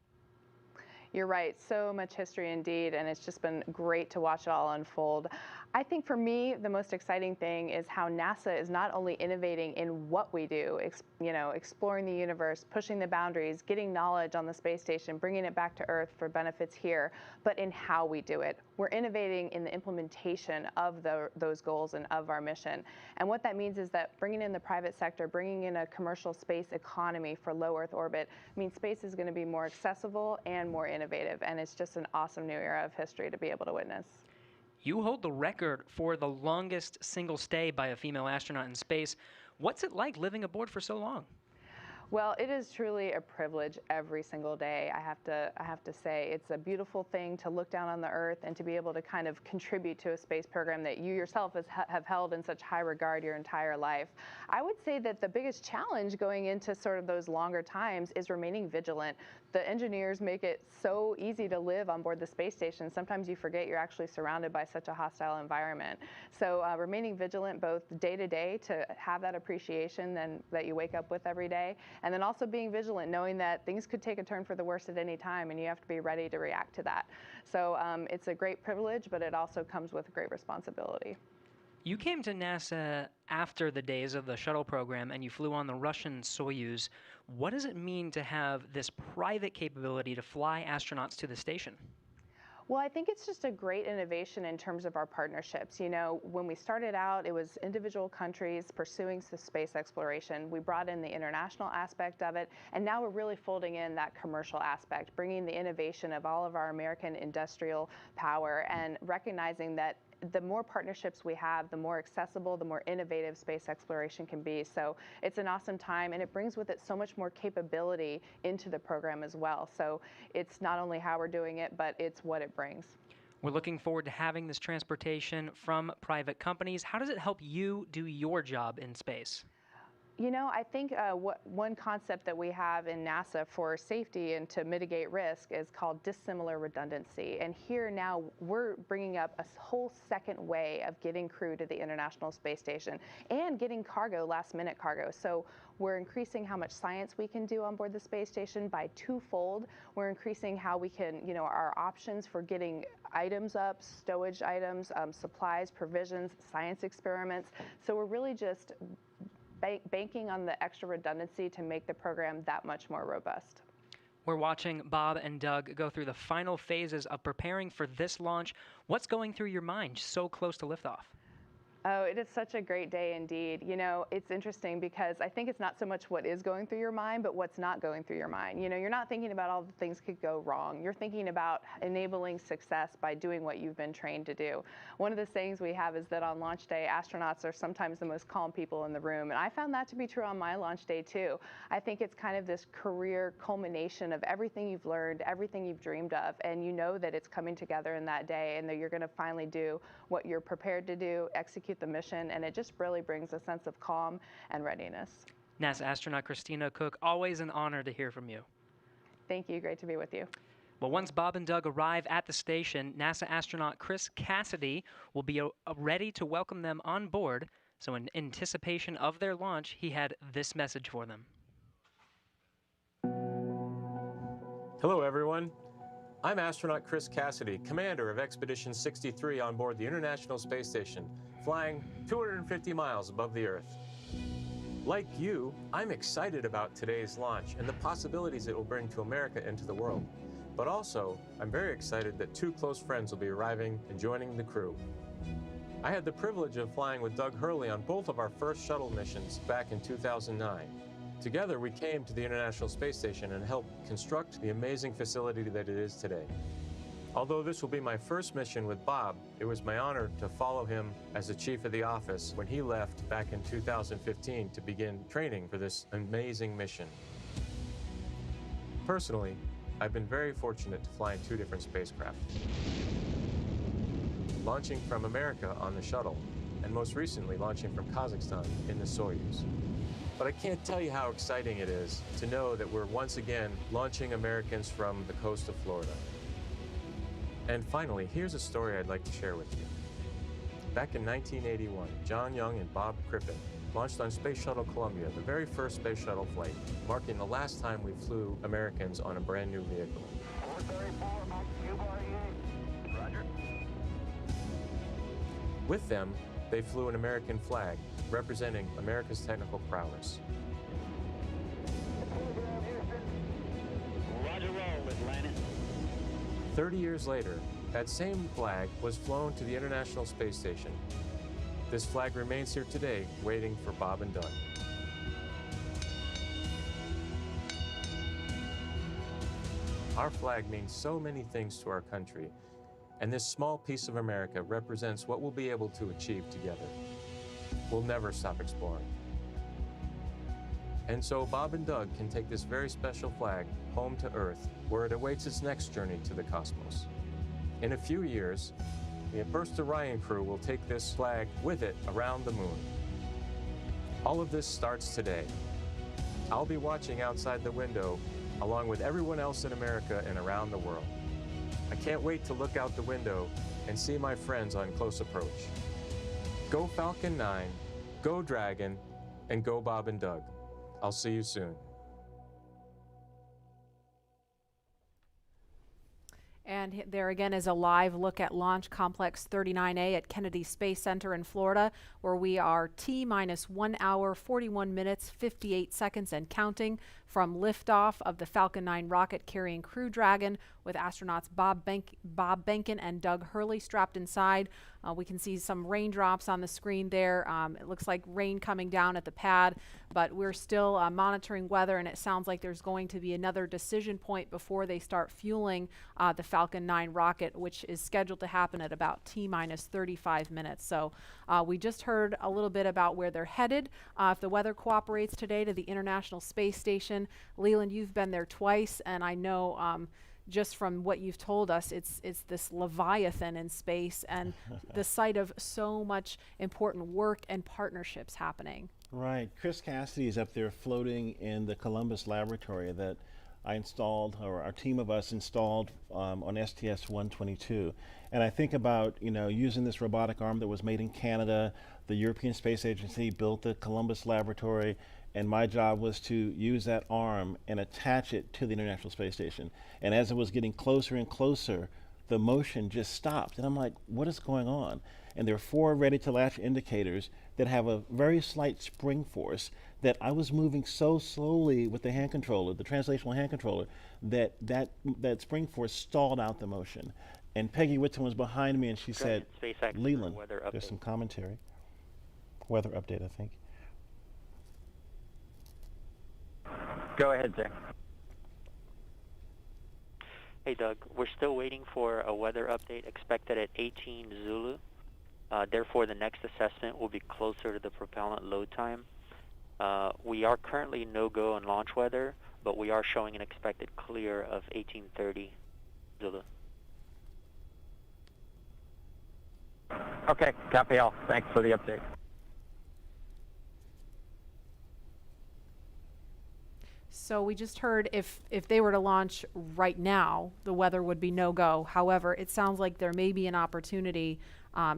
You're right, so much history indeed, and it's just been great to watch it all unfold. I think for me, the most exciting thing is how NASA is not only innovating in what we do, exploring the universe, pushing the boundaries, getting knowledge on the space station, bringing it back to Earth for benefits here, but in how we do it. We're innovating in the implementation of those goals and of our mission. And what that means is that bringing in the private sector, bringing in a commercial space economy for low Earth orbit means space is going to be more accessible and more innovative. And it's just an awesome new era of history to be able to witness. You hold the record for the longest single stay by a female astronaut in space. What's it like living aboard for so long? Well, it is truly a privilege every single day. I have to say it's a beautiful thing to look down on the Earth and to be able to kind of contribute to a space program that you yourself have held in such high regard your entire life. I would say that the biggest challenge going into sort of those longer times is remaining vigilant. The engineers make it so easy to live on board the space station. Sometimes you forget you're actually surrounded by such a hostile environment. So remaining vigilant both day to day to have that appreciation that you wake up with every day, and then also being vigilant, knowing that things could take a turn for the worse at any time, and you have to be ready to react to that. So it's a great privilege, but it also comes with great responsibility. You came to NASA after the days of the shuttle program, and you flew on the Russian Soyuz. What does it mean to have this private capability to fly astronauts to the station? Well, I think it's just a great innovation in terms of our partnerships. When we started out, it was individual countries pursuing space exploration. We brought in the international aspect of it, and now we're really folding in that commercial aspect, bringing the innovation of all of our American industrial power and recognizing that the more partnerships we have, the more accessible, the more innovative space exploration can be. So it's an awesome time, and it brings with it so much more capability into the program as well. So it's not only how we're doing it, but it's what it brings. We're looking forward to having this transportation from private companies. How does it help you do your job in space? I think one concept that we have in NASA for safety and to mitigate risk is called dissimilar redundancy. And here now we're bringing up a whole second way of getting crew to the International Space Station and getting cargo, last-minute cargo. So we're increasing how much science we can do on board the space station by twofold. We're increasing how we can, our options for getting items up, stowage items, supplies, provisions, science experiments. So we're really just banking on the extra redundancy to make the program that much more robust. We're watching Bob and Doug go through the final phases of preparing for this launch. What's going through your mind so close to liftoff? Oh, it is such a great day indeed. It's interesting because I think it's not so much what is going through your mind, but what's not going through your mind. You're not thinking about all the things could go wrong. You're thinking about enabling success by doing what you've been trained to do. One of the sayings we have is that on launch day, astronauts are sometimes the most calm people in the room. And I found that to be true on my launch day too. I think it's kind of this career culmination of everything you've learned, everything you've dreamed of, and you know that it's coming together in that day and that you're going to finally do what you're prepared to do, execute the mission, and it just really brings a sense of calm and readiness. NASA astronaut Christina Cook, always an honor to hear from you. Thank you. Great to be with you. But once Bob and Doug arrive at the station, NASA astronaut Chris Cassidy will be ready to welcome them on board. So in anticipation of their launch, he had this message for them. Hello, everyone. I'm astronaut Chris Cassidy, commander of Expedition 63 on board the International Space Station, flying 250 miles above the Earth. Like you, I'm excited about today's launch and the possibilities it will bring to America and to the world. But also, I'm very excited that two close friends will be arriving and joining the crew. I had the privilege of flying with Doug Hurley on both of our first shuttle missions back in 2009. Together, we came to the International Space Station and helped construct the amazing facility that it is today. Although this will be my first mission with Bob, it was my honor to follow him as the chief of the office when he left back in 2015 to begin training for this amazing mission. Personally, I've been very fortunate to fly in two different spacecraft. Launching from America on the shuttle, and most recently launching from Kazakhstan in the Soyuz. But I can't tell you how exciting it is to know that we're once again launching Americans from the coast of Florida. And finally, here's a story I'd like to share with you. Back in 1981, John Young and Bob Crippen launched on Space Shuttle Columbia, the very first space shuttle flight, marking the last time we flew Americans on a brand new vehicle. 434, Mike, Q-48. Roger. With them, they flew an American flag, representing America's technical prowess. Roger roll, Atlantis. 30 years later, that same flag was flown to the International Space Station. This flag remains here today, waiting for Bob and Doug. Our flag means so many things to our country, and this small piece of America represents what we'll be able to achieve together. We'll never stop exploring. And so Bob and Doug can take this very special flag home to Earth, where it awaits its next journey to the cosmos. In a few years, the first Orion crew will take this flag with it around the moon. All of this starts today. I'll be watching outside the window along with everyone else in America and around the world. I can't wait to look out the window and see my friends on close approach. Go Falcon 9, go Dragon, and go Bob and Doug. I'll see you soon. And there again is a live look at Launch Complex 39A at Kennedy Space Center in Florida, where we are T-minus 1 hour, 41 minutes, 58 seconds and counting from liftoff of the Falcon 9 rocket carrying Crew Dragon with astronauts Bob Behnken and Doug Hurley strapped inside. We can see some raindrops on the screen there. It looks like rain coming down at the pad, but we're still monitoring weather, and it sounds like there's going to be another decision point before they start fueling the Falcon 9 rocket, which is scheduled to happen at about T-minus 35 minutes. So we just heard a little bit about where they're headed. If the weather cooperates today, to the International Space Station. Leland, you've been there twice, and I know just from what you've told us, it's this Leviathan in space and the site of so much important work and partnerships happening. Right. Chris Cassidy is up there floating in the Columbus laboratory that I installed, or our team of us installed on STS-122. And I think about, using this robotic arm that was made in Canada. The European Space Agency built the Columbus laboratory, and my job was to use that arm and attach it to the International Space Station. And as it was getting closer and closer, the motion just stopped. And I'm like, what is going on? And there are 4 ready-to-latch indicators that have a very slight spring force that I was moving so slowly with the hand controller, the translational hand controller, that spring force stalled out the motion. And Peggy Whitton was behind me, and she said, Leland, there's some commentary. Weather update, I think. Go ahead, Zach. Hey, Doug. We're still waiting for a weather update expected at 18 Zulu. Therefore, the next assessment will be closer to the propellant load time. We are currently no-go on launch weather, but we are showing an expected clear of 1830 Zulu. Okay, copy all. Thanks for the update. So we just heard if they were to launch right now, the weather would be no-go. However, it sounds like there may be an opportunity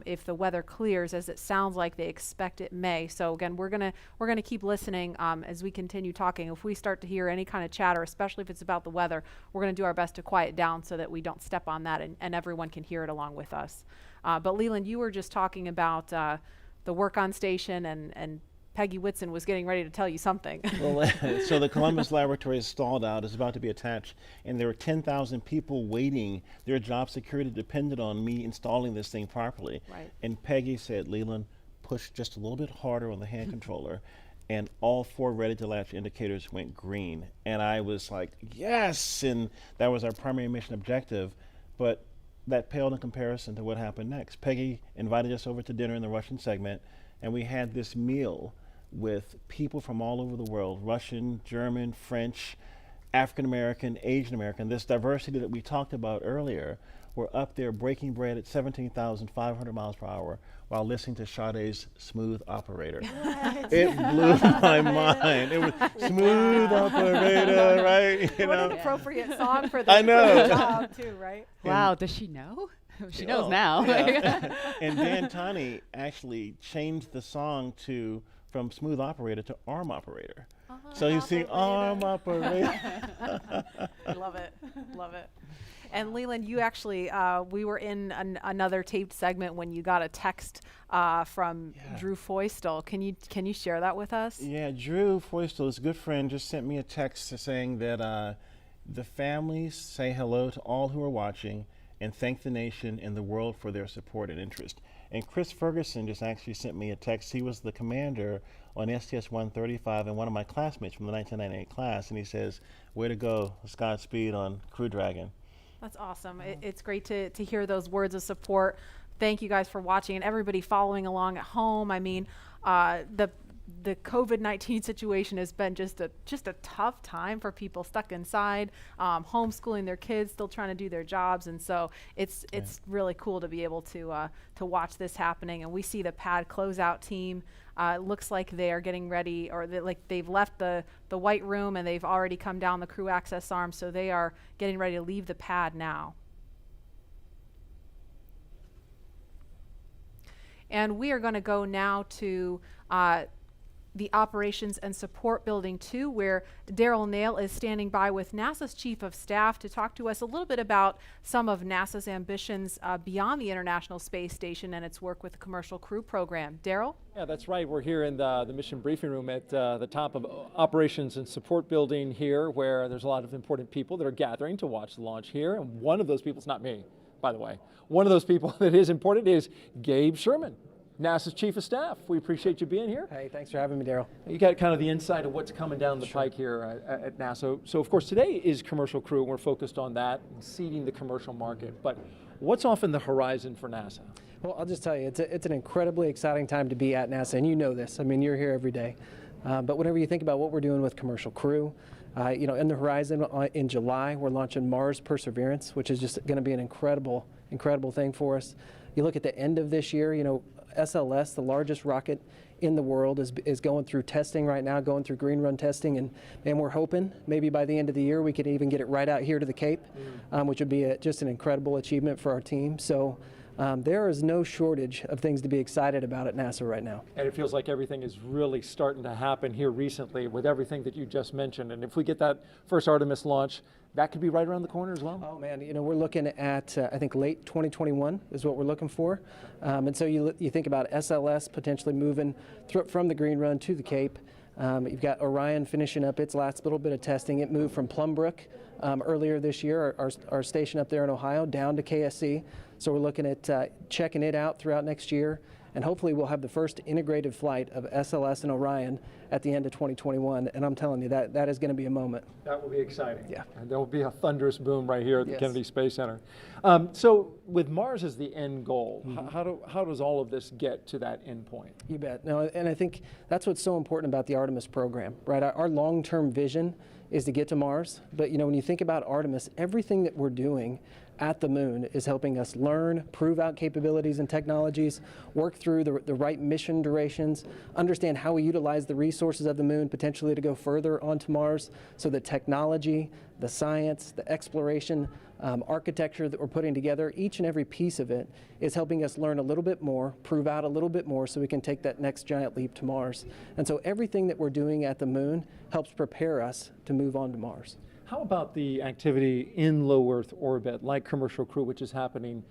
if the weather clears, as it sounds like they expect it may. So again, we're gonna keep listening as we continue talking. If we start to hear any kind of chatter, especially if it's about the weather, we're gonna do our best to quiet down so that we don't step on that and everyone can hear it along with us. But Leland, you were just talking about the work on station, and Peggy Whitson was getting ready to tell you something. Well, so the Columbus laboratory is stalled out. It's about to be attached, and there were 10,000 people waiting. Their job security depended on me installing this thing properly. Right. And Peggy said, Leland, push just a little bit harder on the hand controller, and all 4 ready-to-latch indicators went green. And I was like, yes! And that was our primary mission objective. But that paled in comparison to what happened next. Peggy invited us over to dinner in the Russian segment, and we had this meal with people from all over the world, Russian, German, French, African American, Asian American. This diversity that we talked about earlier, were up there breaking bread at 17,500 miles per hour while listening to Sade's Smooth Operator. What? It blew my mind. It was Smooth Operator, right? You What know? an appropriate song for I the know. job too, right? Wow, does she know? She knows Oh, now. yeah. And Dan Tani actually changed the song from Smooth Operator to Arm Operator. So you see Arm Operator. I love it. Love it. And Leland, you actually, we were in another taped segment when you got a text from Drew Foystel. Can you share that with us? Yeah, Drew Foystel, his good friend, just sent me a text saying that the families say hello to all who are watching and thank the nation and the world for their support and interest. And Chris Ferguson just actually sent me a text. He was the commander on STS-135 and one of my classmates from the 1998 class, and he says, way to go, Godspeed on Crew Dragon. That's awesome. It's great to hear those words of support. Thank you guys for watching, and everybody following along at home. I mean, the COVID-19 situation has been just a tough time for people stuck inside, homeschooling their kids, still trying to do their jobs, and so it's really cool to be able to watch this happening. And we see the pad closeout team. It looks like they are getting ready, or they've left the white room and they've already come down the crew access arm, so they are getting ready to leave the pad now. And we are going to go now to the Operations and Support Building 2, where Daryl Nail is standing by with NASA's Chief of Staff to talk to us a little bit about some of NASA's ambitions beyond the International Space Station and its work with the Commercial Crew Program. Daryl? Yeah, that's right. We're here in the mission briefing room at the top of Operations and Support Building here, where there's a lot of important people that are gathering to watch the launch here. And one of those people, it's not me, by the way, one of those people that is important is Gabe Sherman, NASA's Chief of Staff. We appreciate you being here. Hey, thanks for having me, Daryl. You got kind of the insight of what's coming down the pike here at NASA. So of course today is Commercial Crew, and we're focused on that and seeding the commercial market. But what's off in the horizon for NASA? Well, I'll just tell you, it's an incredibly exciting time to be at NASA, and you know this. I mean, you're here every day. But whenever you think about what we're doing with Commercial Crew, you know, in the horizon in July, we're launching Mars Perseverance, which is just going to be an incredible thing for us. You look at the end of this year, you know, SLS, the largest rocket in the world, is going through testing right now, going through green run testing, and we're hoping maybe by the end of the year we could even get it right out here to the Cape, which would be just an incredible achievement for our team. So there is no shortage of things to be excited about at NASA right now. And it feels like everything is really starting to happen here recently with everything that you just mentioned. And if we get that first Artemis launch, that could be right around the corner as well. Oh man, you know, we're looking at I think late 2021 is what we're looking for. And so you think about SLS potentially moving from the green run to the Cape. You've got Orion finishing up its last little bit of testing. It moved from Plumbrook earlier this year, our station up there in Ohio, down to KSC. So we're looking at checking it out throughout next year, and hopefully we'll have the first integrated flight of SLS and Orion at the end of 2021. And I'm telling you, that is going to be a moment. That will be exciting. Yeah. And there will be a thunderous boom right here at the Yes. Kennedy Space Center. So with Mars as the end goal, how does all of this get to that end point? You bet. No, and I think that's what's so important about the Artemis program, right? Our long-term vision is to get to Mars, but you know, when you think about Artemis, everything that we're doing at the moon is helping us learn, prove out capabilities and technologies, work through the right mission durations, understand how we utilize the resources of the moon potentially to go further onto Mars. So the technology, the science, the exploration, architecture that we're putting together, each and every piece of it is helping us learn a little bit more, prove out a little bit more so we can take that next giant leap to Mars. And so everything that we're doing at the moon helps prepare us to move on to Mars. How about the activity in low Earth orbit, like Commercial Crew, which is happening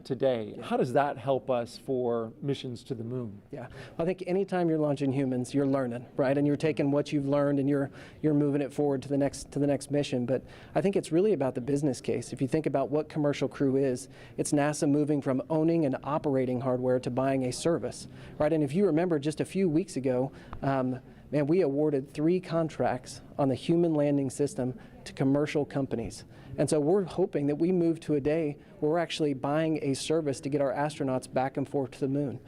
today? How does that help us for missions to the moon? Yeah, I think anytime you're launching humans, you're learning, right? And you're taking what you've learned and you're moving it forward to the next mission. But I think it's really about the business case. If you think about what Commercial Crew is, it's NASA moving from owning and operating hardware to buying a service, right? And if you remember just a few weeks ago, man, we awarded 3 contracts on the human landing system to commercial companies. And so we're hoping that we move to a day where we're actually buying a service to get our astronauts back and forth to the moon.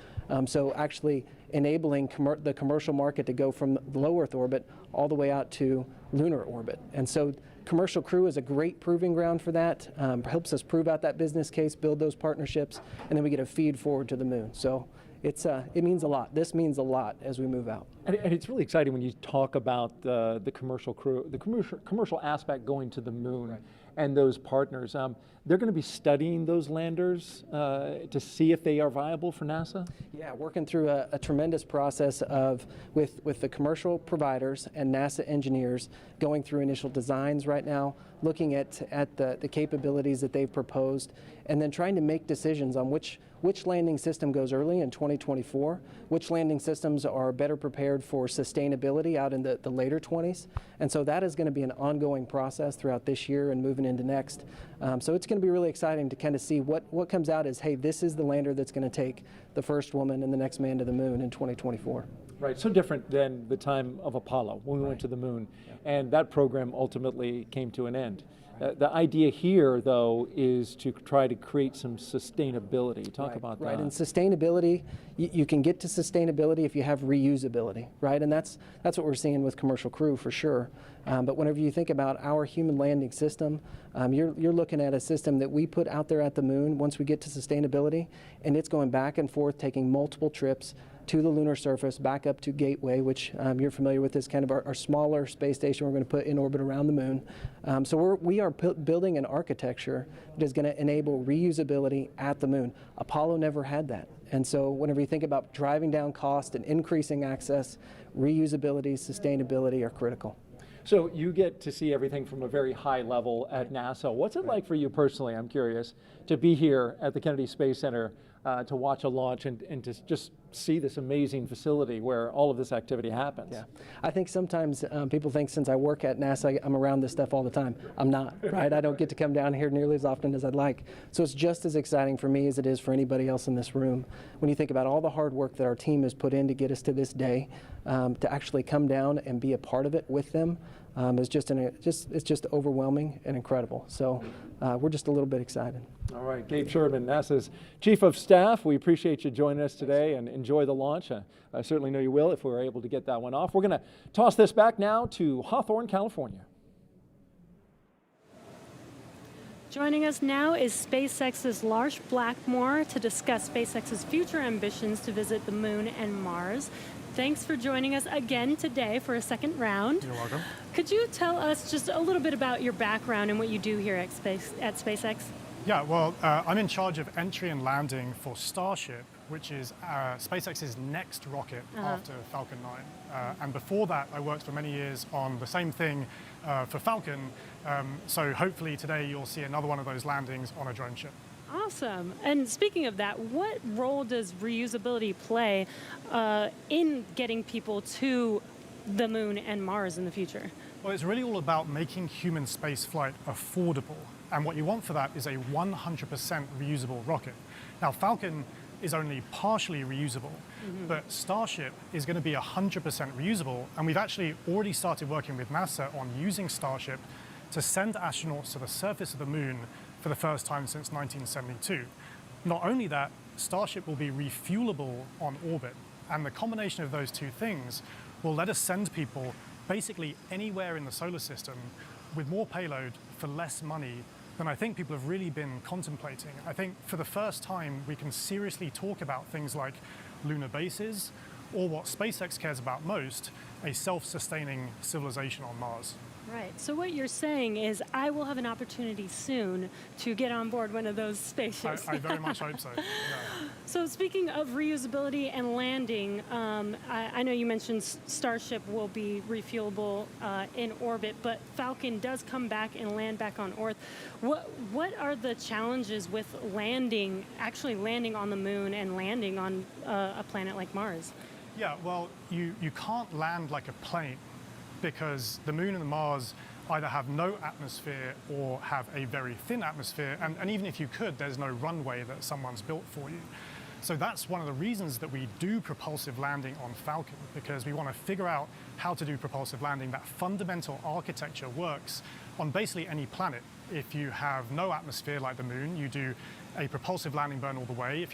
So actually enabling the commercial market to go from low Earth orbit all the way out to lunar orbit. And so Commercial Crew is a great proving ground for that, helps us prove out that business case, build those partnerships, and then we get a feed forward to the moon. So it means a lot. This means a lot as we move out. And it's really exciting when you talk about the Commercial Crew, the commercial aspect going to the moon. Right. And those partners. They're going to be studying those landers to see if they are viable for NASA? Yeah, working through a tremendous process with the commercial providers and NASA engineers going through initial designs right now, looking at the capabilities that they've proposed, and then trying to make decisions on which landing system goes early in 2024, which landing systems are better prepared for sustainability out in the later 20s. And so that is going to be an ongoing process throughout this year and moving into next. So it's going to be really exciting to kind of see what comes out as, hey, this is the lander that's going to take the first woman and the next man to the moon in 2024. Right, so different than the time of Apollo when we went to the moon, and that program ultimately came to an end. The idea here, though, is to try to create some sustainability. Talk about that. Right, and sustainability, you can get to sustainability if you have reusability, right? And that's what we're seeing with Commercial Crew for sure. But whenever you think about our human landing system, you're looking at a system that we put out there at the moon once we get to sustainability, and it's going back and forth, taking multiple trips to the lunar surface, back up to Gateway, which you're familiar with, is kind of our smaller space station we're going to put in orbit around the moon. So we are building an architecture that is going to enable reusability at the moon. Apollo never had that. And so whenever you think about driving down cost and increasing access, reusability, sustainability are critical. So you get to see everything from a very high level at NASA. What's it like for you personally, I'm curious, to be here at the Kennedy Space Center to watch a launch and to just see this amazing facility where all of this activity happens? Yeah, I think sometimes people think since I work at NASA, I'm around this stuff all the time. I'm not, right? I don't get to come down here nearly as often as I'd like. So it's just as exciting for me as it is for anybody else in this room. When you think about all the hard work that our team has put in to get us to this day, to actually come down and be a part of it with them, is it's just overwhelming and incredible. So we're just a little bit excited. All right, Gabe Sherman, NASA's Chief of Staff. We appreciate you joining us today and enjoy the launch. I certainly know you will if we're able to get that one off. We're going to toss this back now to Hawthorne, California. Joining us now is SpaceX's Lars Blackmore to discuss SpaceX's future ambitions to visit the moon and Mars. Thanks for joining us again today for a second round. You're welcome. Could you tell us just a little bit about your background and what you do here at SpaceX? Yeah, well, I'm in charge of entry and landing for Starship, which is SpaceX's next rocket after Falcon 9. And before that, I worked for many years on the same thing for Falcon. So hopefully today you'll see another one of those landings on a drone ship. Awesome. And speaking of that, what role does reusability play in getting people to the moon and Mars in the future? Well, it's really all about making human space flight affordable. And what you want for that is a 100% reusable rocket. Now, Falcon is only partially reusable, but Starship is going to be 100% reusable. And we've actually already started working with NASA on using Starship to send astronauts to the surface of the moon for the first time since 1972. Not only that, Starship will be refuelable on orbit, and the combination of those two things will let us send people basically anywhere in the solar system with more payload for less money than I think people have really been contemplating. I think for the first time, we can seriously talk about things like lunar bases, or what SpaceX cares about most, a self-sustaining civilization on Mars. Right. So what you're saying is I will have an opportunity soon to get on board one of those spaceships. I very much hope so. Yeah. So speaking of reusability and landing, I know you mentioned Starship will be refuelable in orbit, but Falcon does come back and land back on Earth. What are the challenges with actually landing on the moon and landing on a planet like Mars? Yeah, well, you can't land like a plane, because the moon and the Mars either have no atmosphere or have a very thin atmosphere, and even if you could, there's no runway that someone's built for you. So that's one of the reasons that we do propulsive landing on Falcon, because we want to figure out how to do propulsive landing. That fundamental architecture works on basically any planet. If you have no atmosphere like the moon, you do a propulsive landing burn all the way. If